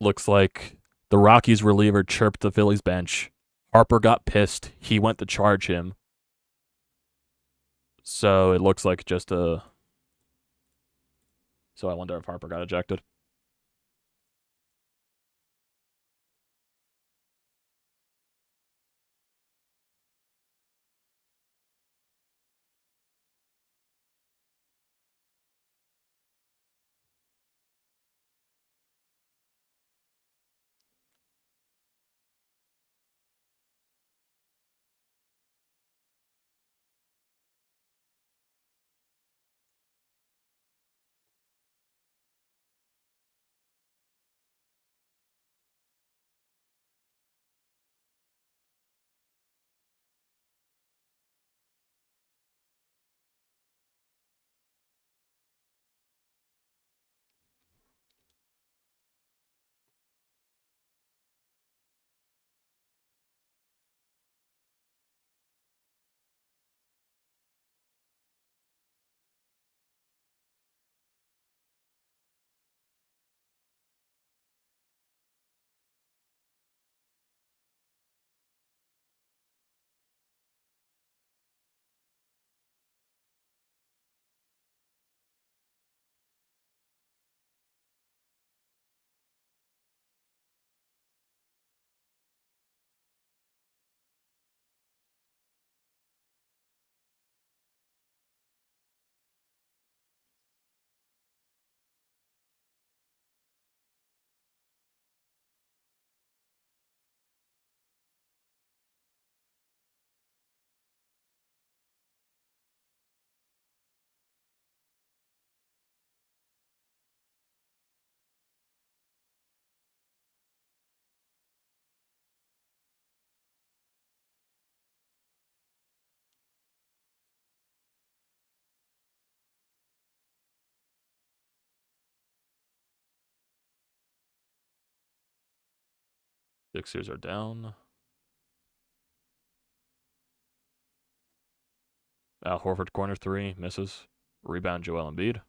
A: Looks like the Rockies reliever chirped the Phillies bench. Harper got pissed. He went to charge him. So it looks like just a... So I wonder if Harper got ejected. Sixers are down. Al Horford corner three, misses. Rebound Joel Embiid.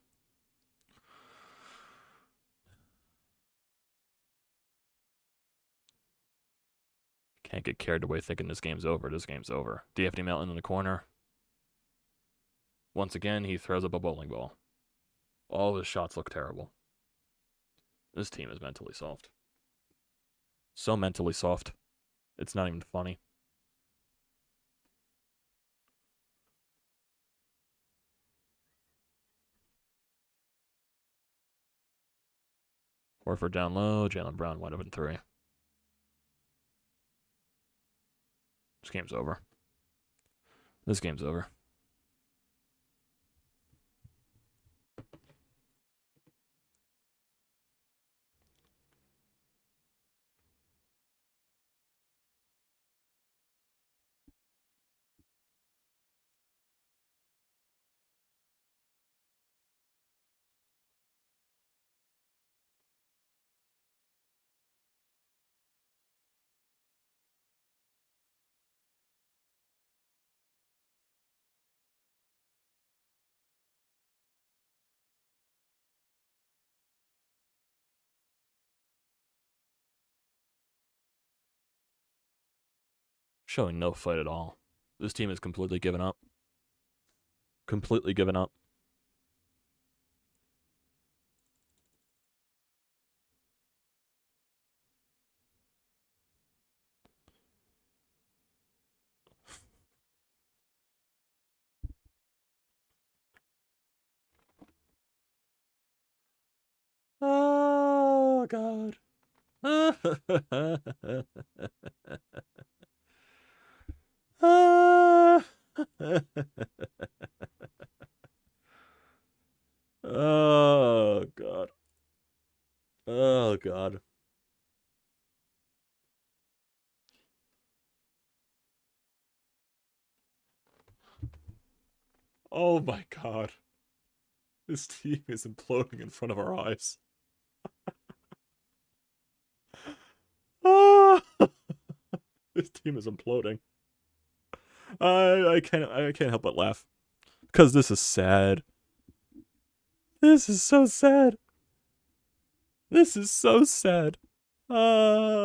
A: Can't get carried away thinking this game's over. This game's over. D'Anthony Melton in the corner. Once again, he throws up a bowling ball. All of his shots look terrible. This team is mentally soft. So mentally soft. It's not even funny. Horford down low. Jaylen Brown wide open three. This game's over. This game's over. Showing no fight at all. This team is completely given up. Completely given up. Oh, God. Oh, God. Oh, God. Oh, my God. This team is imploding in front of our eyes. This team is imploding. I can't help but laugh. Because this is sad. This is so sad. This is so sad. Another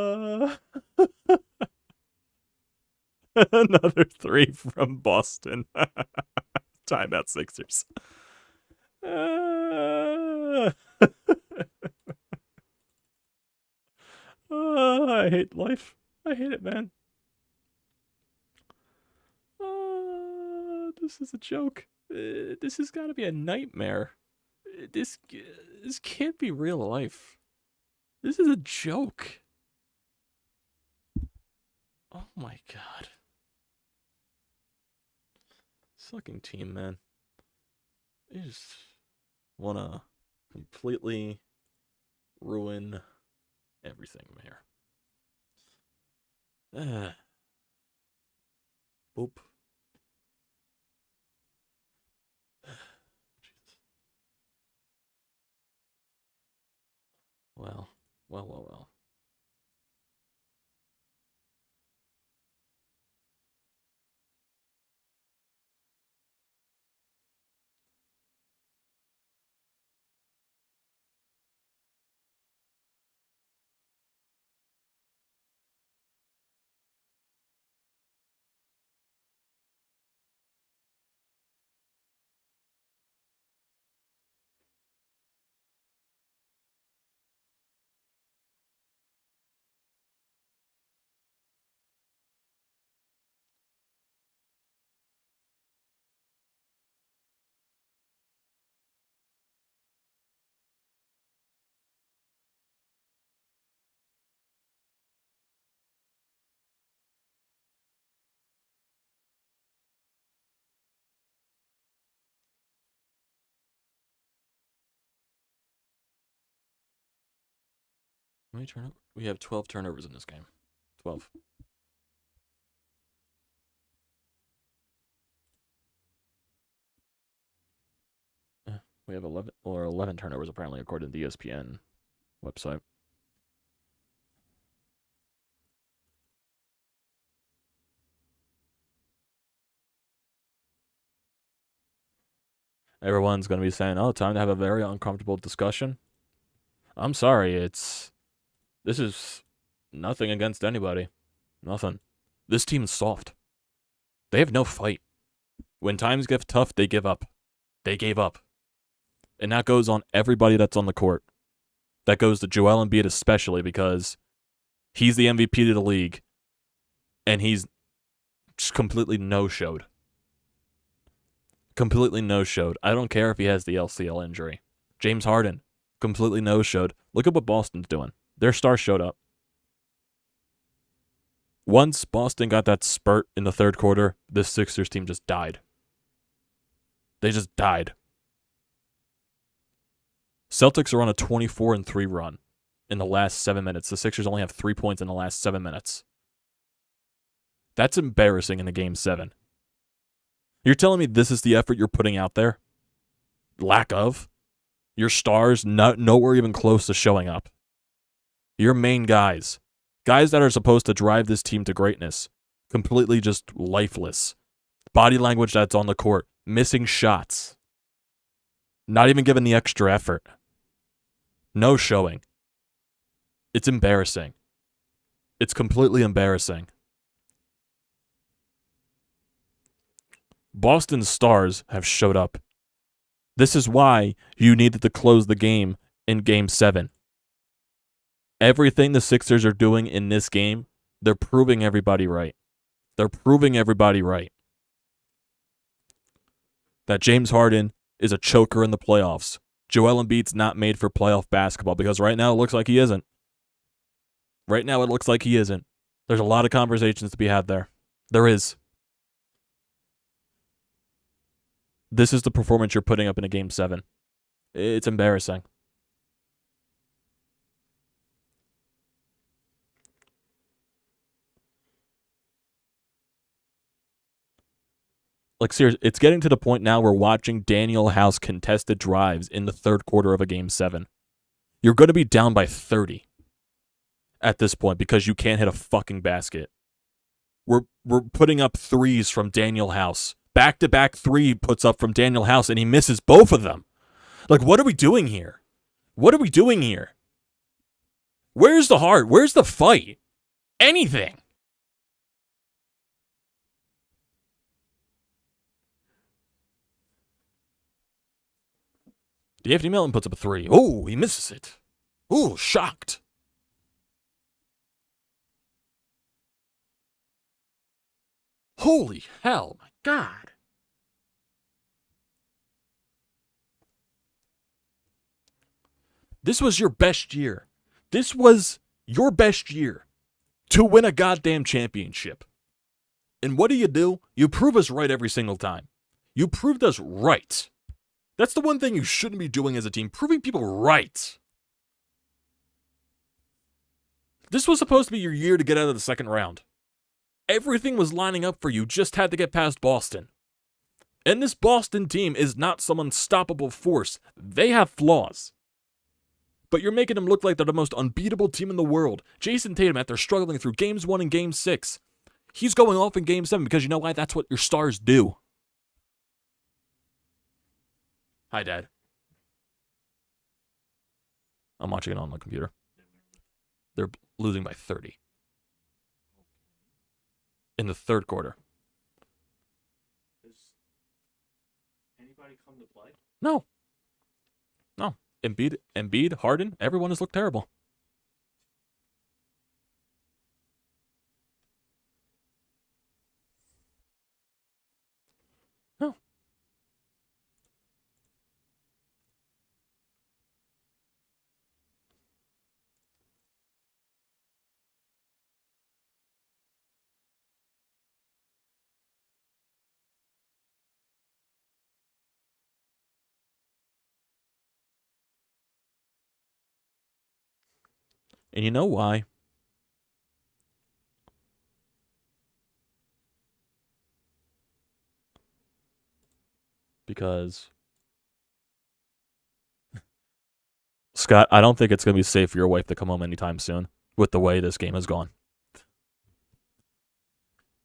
A: three from Boston. Timeout Sixers. I hate life. I hate it, man. This is a joke. This has got to be a nightmare. This can't be real life. This is a joke. Oh my God. Sucking team, man. They just want to completely ruin everything here. Boop. Jesus. Well. How many turnovers? We have 12 turnovers in this game. 12. We have 11 turnovers apparently according to the ESPN website. Everyone's going to be saying, oh, time to have a very uncomfortable discussion. I'm sorry, this is nothing against anybody. Nothing. This team is soft. They have no fight. When times get tough, they give up. They gave up. And that goes on everybody that's on the court. That goes to Joel Embiid especially because he's the MVP of the league and he's just completely no-showed. Completely no-showed. I don't care if he has the LCL injury. James Harden, completely no-showed. Look at what Boston's doing. Their star showed up. Once Boston got that spurt in the third quarter, this Sixers team just died. They just died. Celtics are on a 24-3 run in the last 7 minutes. The Sixers only have 3 points in the last 7 minutes. That's embarrassing in a Game 7. You're telling me this is the effort you're putting out there? Lack of? Your stars nowhere even close to showing up. Your main guys that are supposed to drive this team to greatness, completely just lifeless. Body language that's on the court, missing shots. Not even given the extra effort. No showing. It's embarrassing. It's completely embarrassing. Boston's stars have showed up. This is why you needed to close the game in Game 7. Everything the Sixers are doing in this game, they're proving everybody right. They're proving everybody right. That James Harden is a choker in the playoffs. Joel Embiid's not made for playoff basketball because right now it looks like he isn't. Right now it looks like he isn't. There's a lot of conversations to be had there. There is. This is the performance you're putting up in a Game 7. It's embarrassing. Like, seriously, it's getting to the point now where watching Daniel House contested drives in the third quarter of a Game 7. You're going to be down by 30 at this point because you can't hit a fucking basket. We're putting up threes from Daniel House. Back-to-back three puts up from Daniel House, and he misses both of them. Like, what are we doing here? What are we doing here? Where's the heart? Where's the fight? Anything. D'Anthony Melton puts up a three. Oh, he misses it. Oh, shocked. Holy hell, my God. This was your best year. This was your best year to win a goddamn championship. And what do? You prove us right every single time. You proved us right. That's the one thing you shouldn't be doing as a team, proving people right. This was supposed to be your year to get out of the second round. Everything was lining up for you, just had to get past Boston. And this Boston team is not some unstoppable force. They have flaws. But you're making them look like they're the most unbeatable team in the world. Jason Tatum, after struggling through Games 1 and Game 6, he's going off in Game 7 because you know why? That's what your stars do. Hi, Dad. I'm watching it on my computer. They're losing by 30. In the third quarter. Does anybody come to play? No. No. Embiid, Harden, everyone has looked terrible. No. And you know why? Because, Scott, I don't think it's going to be safe for your wife to come home anytime soon with the way this game has gone.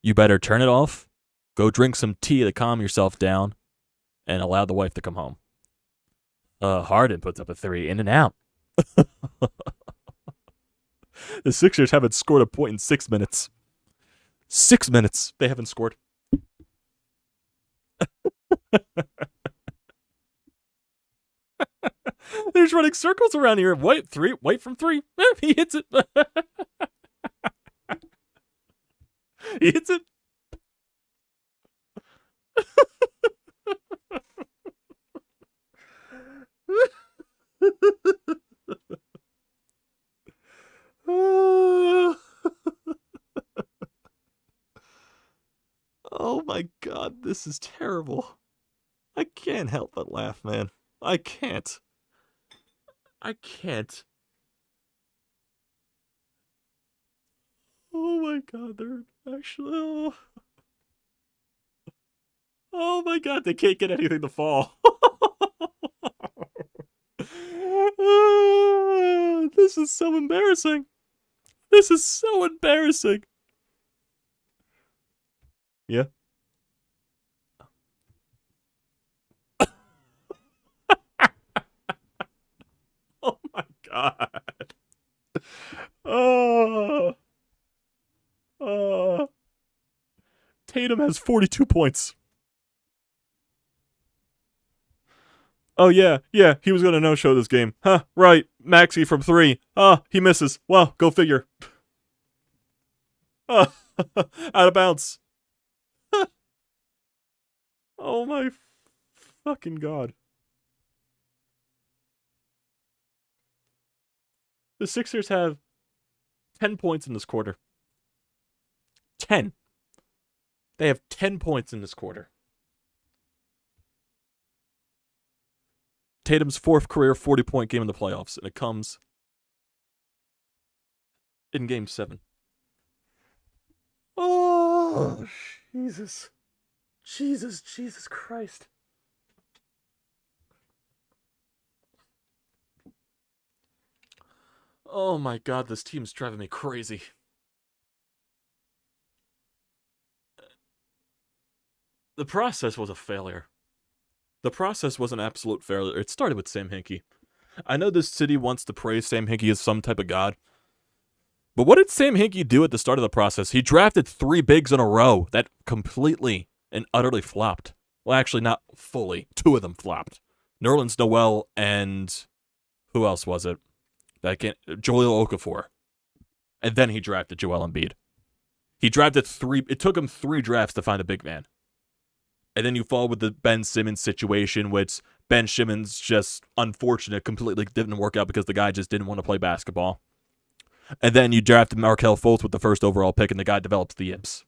A: You better turn it off, go drink some tea to calm yourself down, and allowed the wife to come home. Harden puts up a 3, in and out. The Sixers haven't scored a point in 6 minutes. 6 minutes they haven't scored. They're just running circles around here. White from 3. He hits it. He hits it. Oh my god, this is terrible. I can't help but laugh, man. I can't. Oh my god, they're actually... Oh my god, they can't get anything to fall. This is so embarrassing. This is so embarrassing. Yeah. Oh my god. Tatum has 42 points. Oh, yeah, he was going to no-show this game. Huh, right, Maxey from 3. He misses. Well, go figure. Out of bounds. Oh my fucking god. The Sixers have 10 points in this quarter. 10. They have 10 points in this quarter. Tatum's 4th career 40-point game in the playoffs, and it comes in Game 7. Oh, Jesus. Jesus Christ. Oh my god, this team's driving me crazy. The process was a failure. The process was an absolute failure. It started with Sam Hinkie. I know this city wants to praise Sam Hinkie as some type of god. But what did Sam Hinkie do at the start of the process? He drafted 3 bigs in a row that completely and utterly flopped. Well, actually, not fully. 2 of them flopped. Nerlens Noel and... who else was it? Joel Okafor. And then he drafted Joel Embiid. He drafted 3... It took him 3 drafts to find a big man. And then you fall with the Ben Simmons situation, which Ben Simmons just unfortunate, completely didn't work out because the guy just didn't want to play basketball. And then you drafted Markelle Fultz with the 1st overall pick, and the guy develops the yips.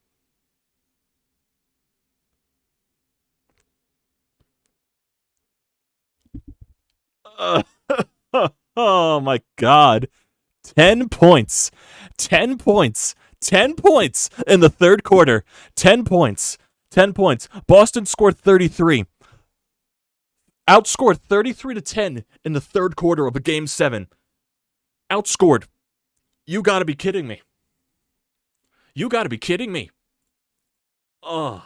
A: Oh my god. 10 points. 10 points. 10 points in the 3rd quarter. 10 points. 10 points. Boston scored 33. Outscored 33-10 in the 3rd quarter of a Game 7. Outscored. You gotta be kidding me. You gotta be kidding me. Oh.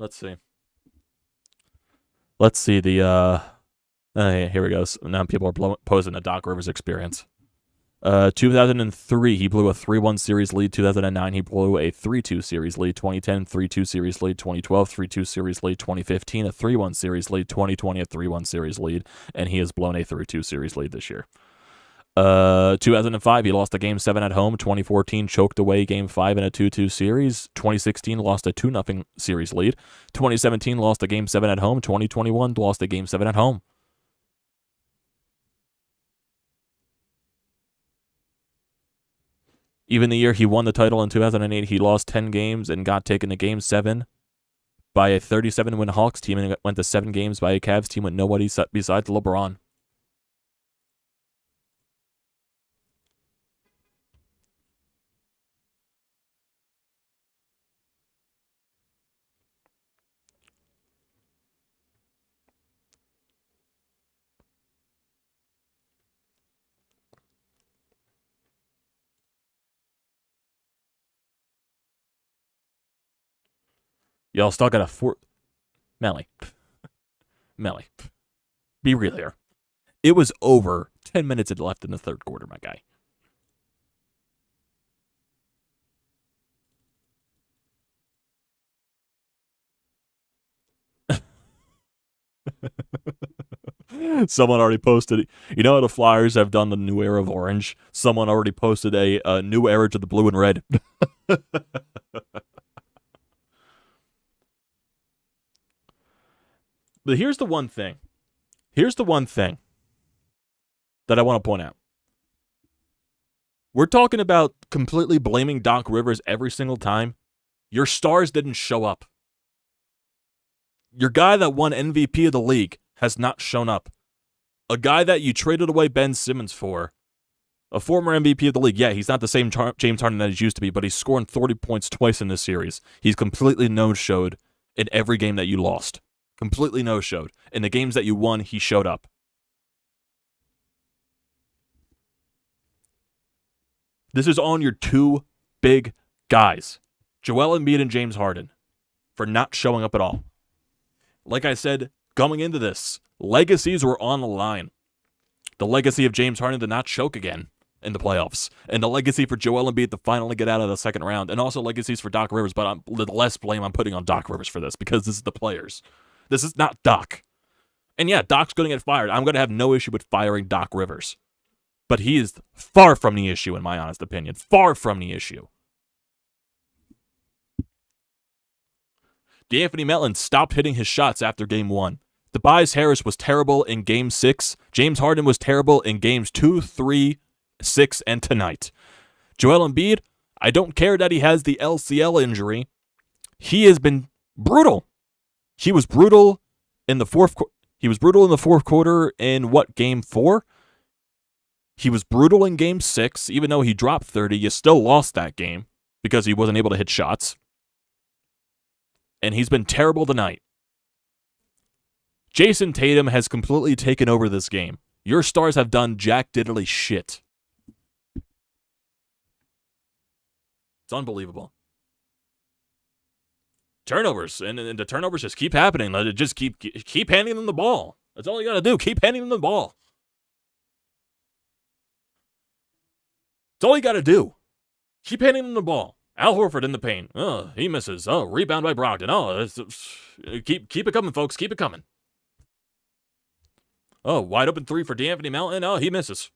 A: Let's see. Here we go. Now people are posing a Doc Rivers experience. 2003, he blew a 3-1 series lead. 2009, he blew a 3-2 series lead. 2010, 3-2 series lead. 2012, 3-2 series lead. 2015, a 3-1 series lead. 2020, a 3-1 series lead. And he has blown a 3-2 series lead this year. 2005, he lost a Game 7 at home. 2014, choked away Game 5 in a 2-2 series. 2016, lost a 2-0 series lead. 2017, lost a Game 7 at home. 2021, lost a Game 7 at home. Even the year he won the title in 2008, he lost 10 games and got taken to Game 7 by a 37-win Hawks team and went to 7 games by a Cavs team with nobody besides LeBron. Y'all still got a Melly. Be real here. It was over 10 minutes left in the third quarter, my guy. Someone already posted it. You know how the Flyers have done the new era of orange? Someone already posted a new era to the blue and red. But here's the one thing. Here's the one thing that I want to point out. We're talking about completely blaming Doc Rivers every single time. Your stars didn't show up. Your guy that won MVP of the league has not shown up. A guy that you traded away Ben Simmons for, a former MVP of the league. Yeah, he's not the same James Harden that he used to be, but he's scoring 30 points twice in this series. He's completely no-showed in every game that you lost. Completely no-showed. In the games that you won, he showed up. This is on your two big guys, Joel Embiid and James Harden, for not showing up at all. Like I said, going into this, legacies were on the line. The legacy of James Harden to not choke again in the playoffs, and the legacy for Joel Embiid to finally get out of the second round, and also legacies for Doc Rivers, but the less blame I'm putting on Doc Rivers for this, because this is the players. This is not Doc. And yeah, Doc's going to get fired. I'm going to have no issue with firing Doc Rivers. But he is far from the issue, in my honest opinion. Far from the issue. D'Anthony Melton stopped hitting his shots after Game 1. Tobias Harris was terrible in Game 6. James Harden was terrible in Games 2, 3, 6, and tonight. Joel Embiid, I don't care that he has the LCL injury. He has been brutal. He was brutal in the fourth quarter in what, Game 4? He was brutal in Game 6. Even though he dropped 30, you still lost that game because he wasn't able to hit shots. And he's been terrible tonight. Jason Tatum has completely taken over this game. Your stars have done jack diddly shit. It's unbelievable. Turnovers, and the turnovers just keep happening. Just keep handing them the ball. That's all you got to do. Keep handing them the ball. That's all you got to do. Keep handing them the ball. Al Horford in the paint. Oh, he misses. Oh, rebound by Brogdon. Oh, keep it coming, folks. Keep it coming. Oh, wide open three for D'Anthony Melton. Oh, he misses.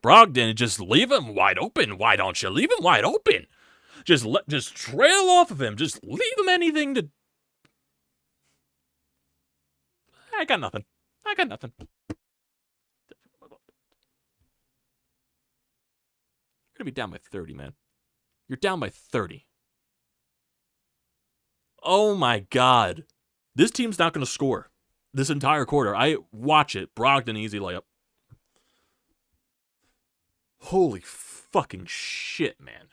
A: Brogdon, just leave him wide open. Why don't you leave him wide open? Just trail off of him. Just leave him anything to. I got nothing. You're gonna be down by 30, man. You're down by 30. Oh my God. This team's not gonna score this entire quarter. I watch it. Brogdon, easy layup. Holy fucking shit, man.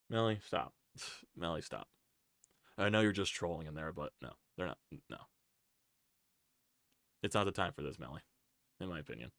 A: Melly, stop. Melly, stop. I know you're just trolling in there, but no, they're not. No. It's not the time for this, Melly, in my opinion.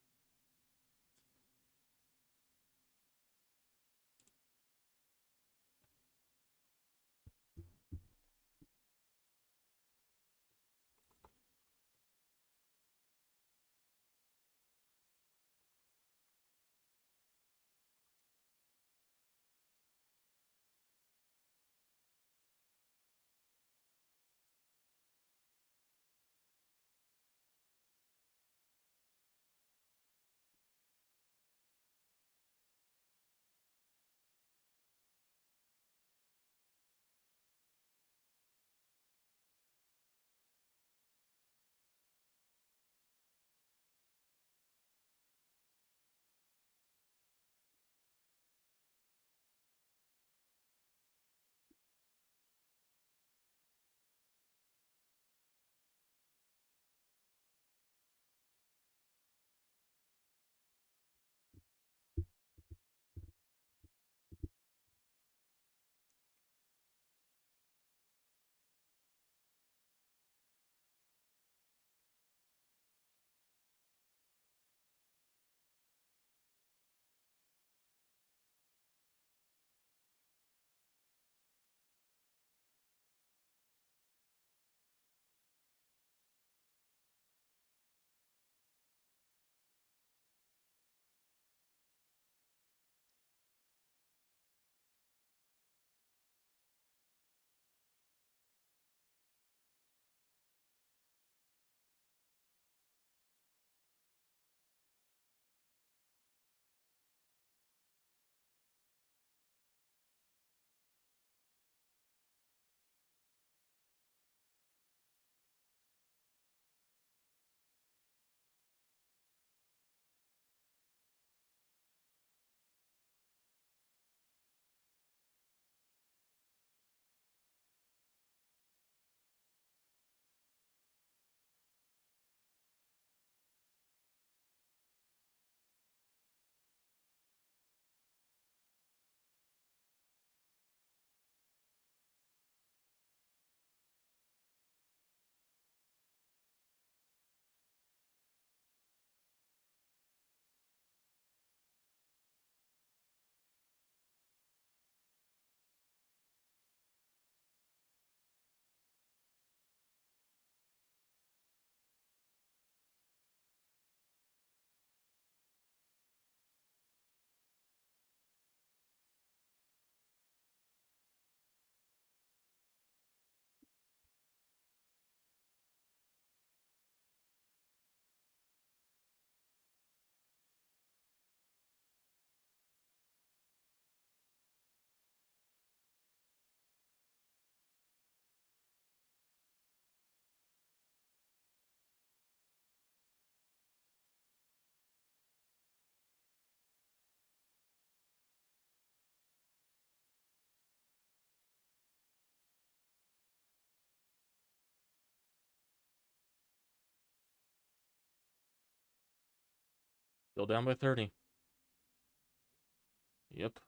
A: Still down by 30. Yep.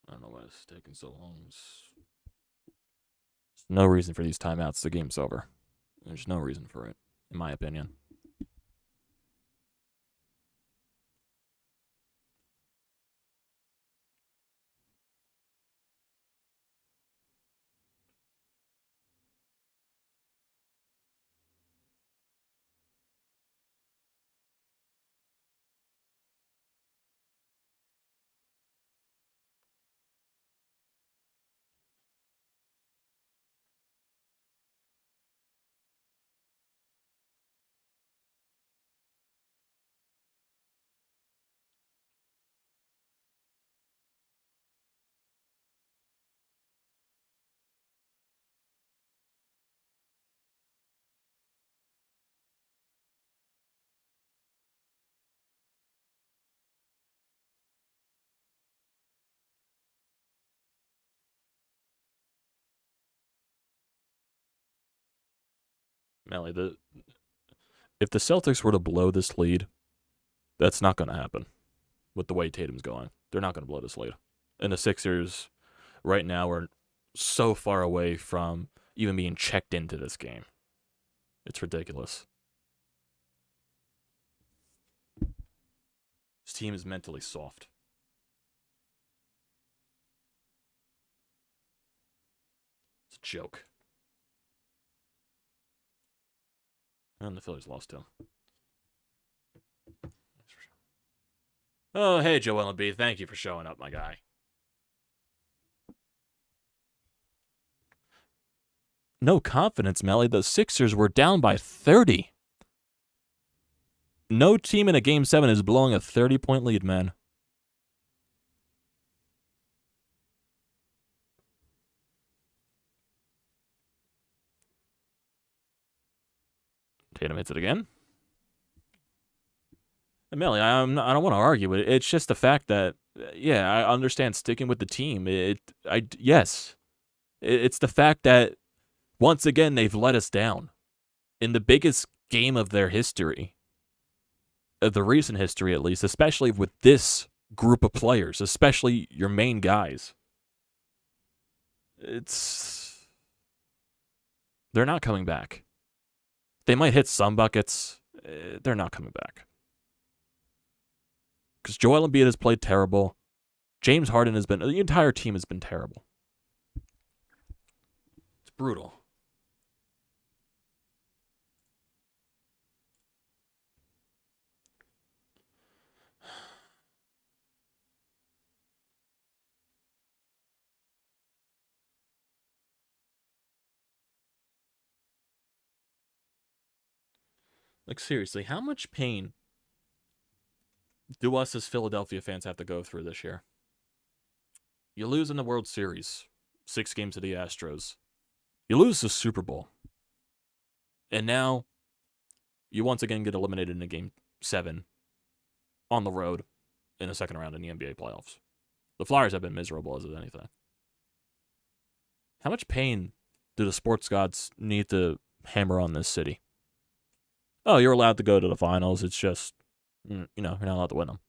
A: I don't know why it's taking so long. There's no reason for these timeouts. The game's over. There's no reason for it, in my opinion. Melly, if the Celtics were to blow this lead, that's not going to happen with the way Tatum's going. They're not going to blow this lead. And the Sixers right now are so far away from even being checked into this game. It's ridiculous. This team is mentally soft. It's a joke. And the Phillies lost too. Oh, hey, Joel B. Thank you for showing up, my guy. No confidence, Melly. The Sixers were down by 30. No team in a Game 7 is blowing a 30-point lead, man. Tatum hits it again. And Melly, I don't want to argue it. It's just the fact that, yeah, I understand sticking with the team. Yes. It's the fact that, once again, they've let us down. In the biggest game of their history, of the recent history at least, especially with this group of players, especially your main guys. They're not coming back. They might hit some buckets. They're not coming back. Because Joel Embiid has played terrible. James Harden the entire team has been terrible. It's brutal. Like, seriously, how much pain do us as Philadelphia fans have to go through this year? You lose in the World Series, 6 games to the Astros. You lose the Super Bowl. And now you once again get eliminated in Game 7 on the road in the second round in the NBA playoffs. The Flyers have been miserable as anything. How much pain do the sports gods need to hammer on this city? Oh, you're allowed to go to the finals. It's just, you're not allowed to win them.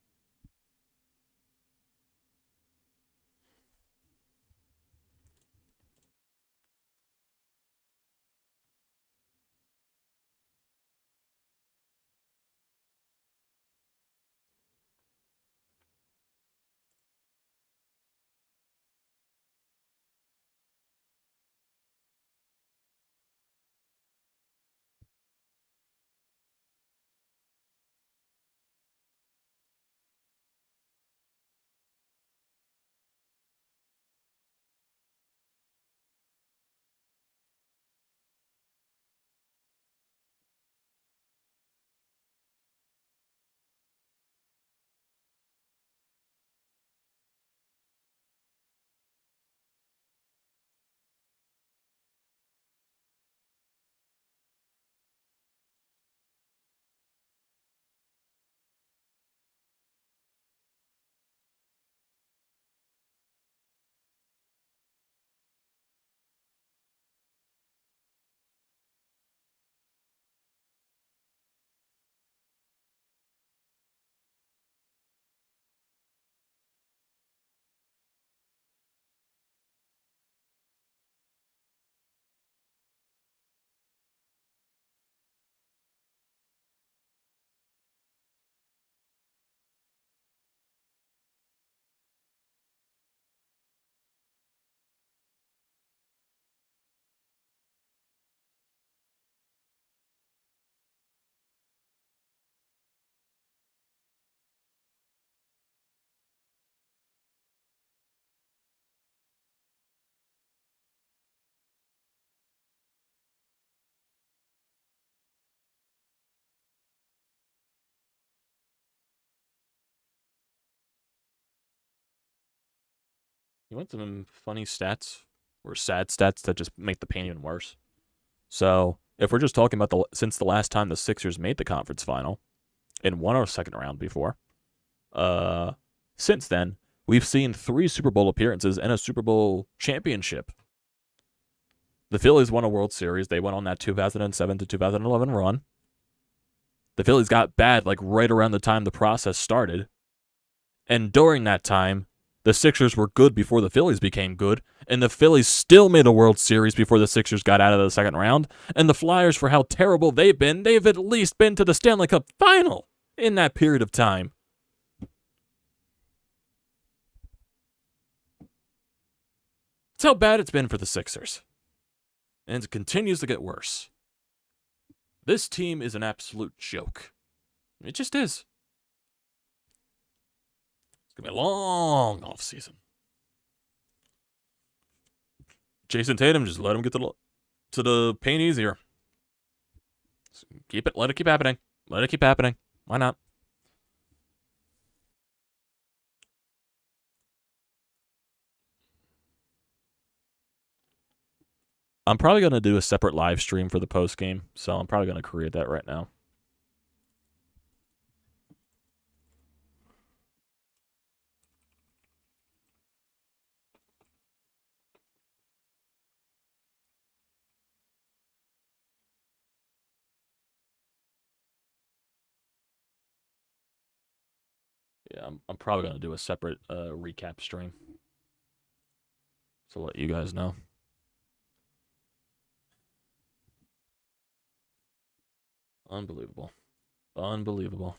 A: He went some funny stats, or sad stats that just make the pain even worse. So, if we're just talking about since the last time the Sixers made the conference final, and won our second round before, since then, we've seen 3 Super Bowl appearances and a Super Bowl championship. The Phillies won a World Series. They went on that 2007 to 2011 run. The Phillies got bad like right around the time the process started. And during that time, the Sixers were good before the Phillies became good, and the Phillies still made a World Series before the Sixers got out of the second round, and the Flyers, for how terrible they've at least been to the Stanley Cup final in that period of time. That's how bad it's been for the Sixers. And it continues to get worse. This team is an absolute joke. It just is. It's going to be a long offseason. Jason Tatum, just let him get to the paint easier. Let it keep happening. Let it keep happening. Why not? I'm probably going to do a separate live stream for the post game, so I'm probably going to create that right now. Yeah, I'm probably going to do a separate recap stream. So let you guys know. Unbelievable. Unbelievable.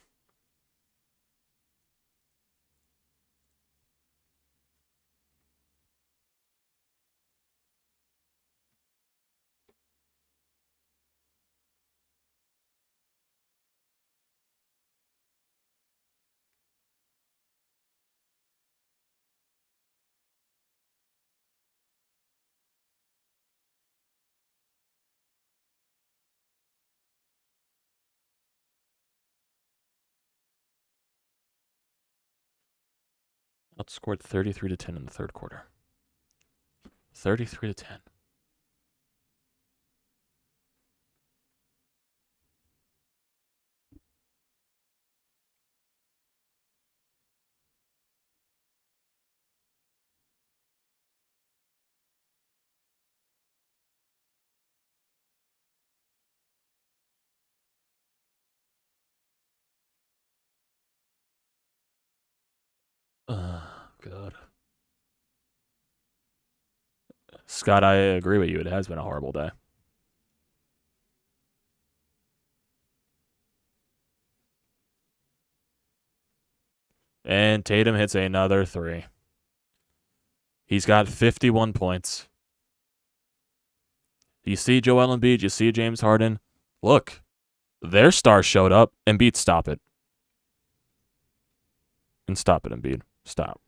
A: Outscored 33-10 in the third quarter. 33-10. God. Scott, I agree with you. It has been a horrible day. And Tatum hits another 3. He's got 51 points. You see Joel Embiid, you see James Harden. Look, their star showed up. Embiid, stop it. And stop it, Embiid. Stop.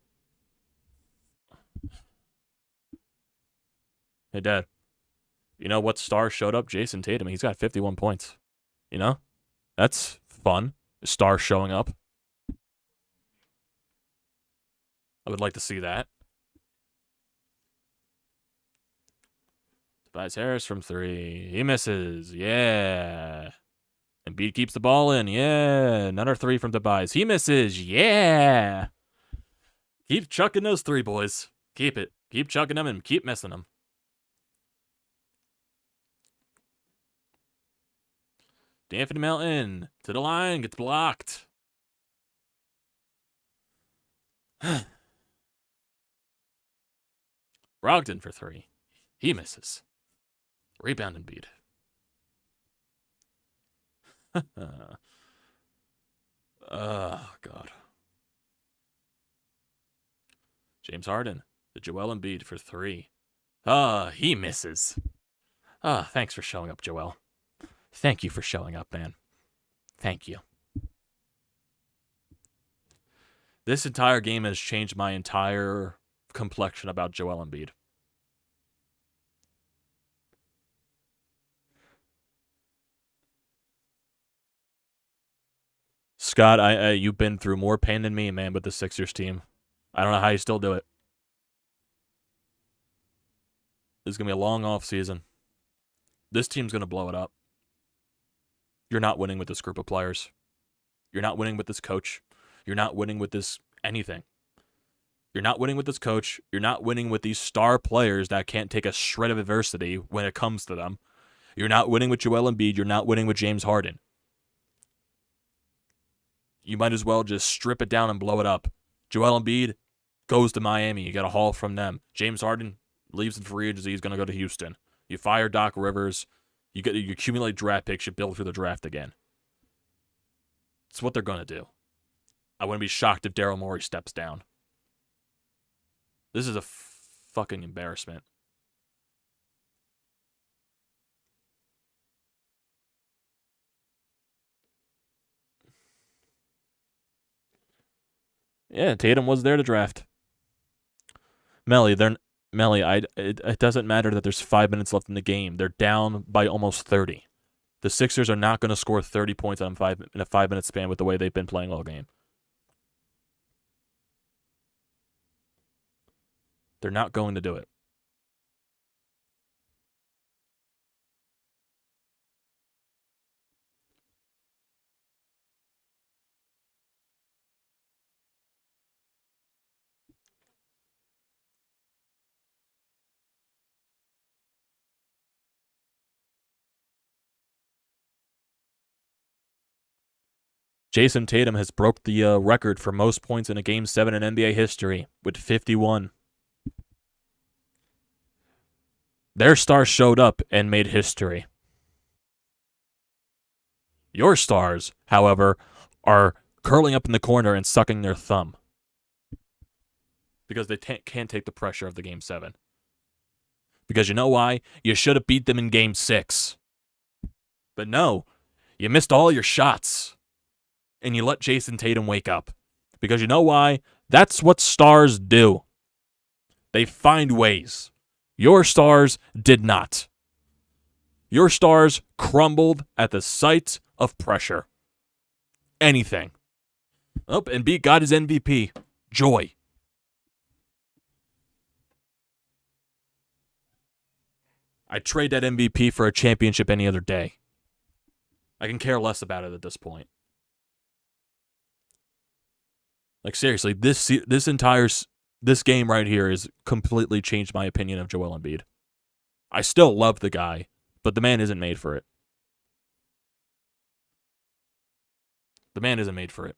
A: Hey, Dad. You know what star showed up? Jason Tatum. He's got 51 points. You know? That's fun. A star showing up. I would like to see that. Tobias Harris from 3. He misses. Yeah. Embiid keeps the ball in. Yeah. Another 3 from Tobias. He misses. Yeah. Keep chucking those 3, boys. Keep it. Keep chucking them and keep missing them. D'Anthony Melton to the line. Gets blocked. Brogdon for 3. He misses. Rebound Embiid. Oh, God. James Harden to Joel Embiid for 3. He misses. Thanks for showing up, Joel. Thank you for showing up, man. Thank you. This entire game has changed my entire complexion about Joel Embiid. Scott, you've been through more pain than me, man, with the Sixers team. I don't know how you still do it. This is going to be a long off season. This team's going to blow it up. You're not winning with this group of players. You're not winning with this coach. You're not winning with this anything. You're not winning with this coach. You're not winning with these star players that can't take a shred of adversity when it comes to them. You're not winning with Joel Embiid. You're not winning with James Harden. You might as well just strip it down and blow it up. Joel Embiid goes to Miami. You get a haul from them. James Harden leaves in free agency. He's going to go to Houston. You fire Doc Rivers. You accumulate draft picks. You build through the draft again. It's what they're going to do. I wouldn't be shocked if Daryl Morey steps down. This is a fucking embarrassment. Yeah, Tatum was there to draft. Melly, it doesn't matter that there's 5 minutes left in the game. They're down by almost 30. The Sixers are not going to score 30 points in a 5-minute span with the way they've been playing all game. They're not going to do it. Jason Tatum has broke the record for most points in a Game 7 in NBA history with 51. Their stars showed up and made history. Your stars, however, are curling up in the corner and sucking their thumb because they can't take the pressure of the Game 7. Because you know why? You should have beat them in Game 6. But no, you missed all your shots. And you let Jason Tatum wake up. Because you know why? That's what stars do. They find ways. Your stars did not. Your stars crumbled at the sight of pressure. Anything. Oh, and Embiid got his MVP. Joy. I'd trade that MVP for a championship any other day. I can care less about it at this point. Like, seriously, this game right here has completely changed my opinion of Joel Embiid. I still love the guy, but the man isn't made for it. The man isn't made for it.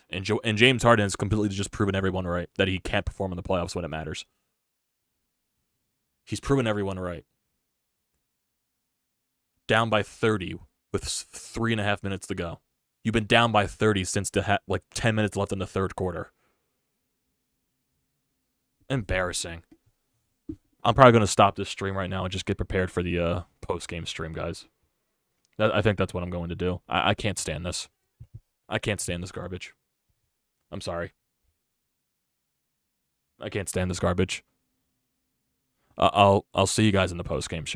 A: And James Harden has completely just proven everyone right that he can't perform in the playoffs when it matters. He's proven everyone right. Down by 30 with 3.5 minutes to go. You've been down by 30 since 10 minutes left in the third quarter. Embarrassing. I'm probably going to stop this stream right now and just get prepared for the post-game stream, guys. I think that's what I'm going to do. I can't stand this. I can't stand this garbage. I'm sorry. I can't stand this garbage. I'll see you guys in the post-game stream.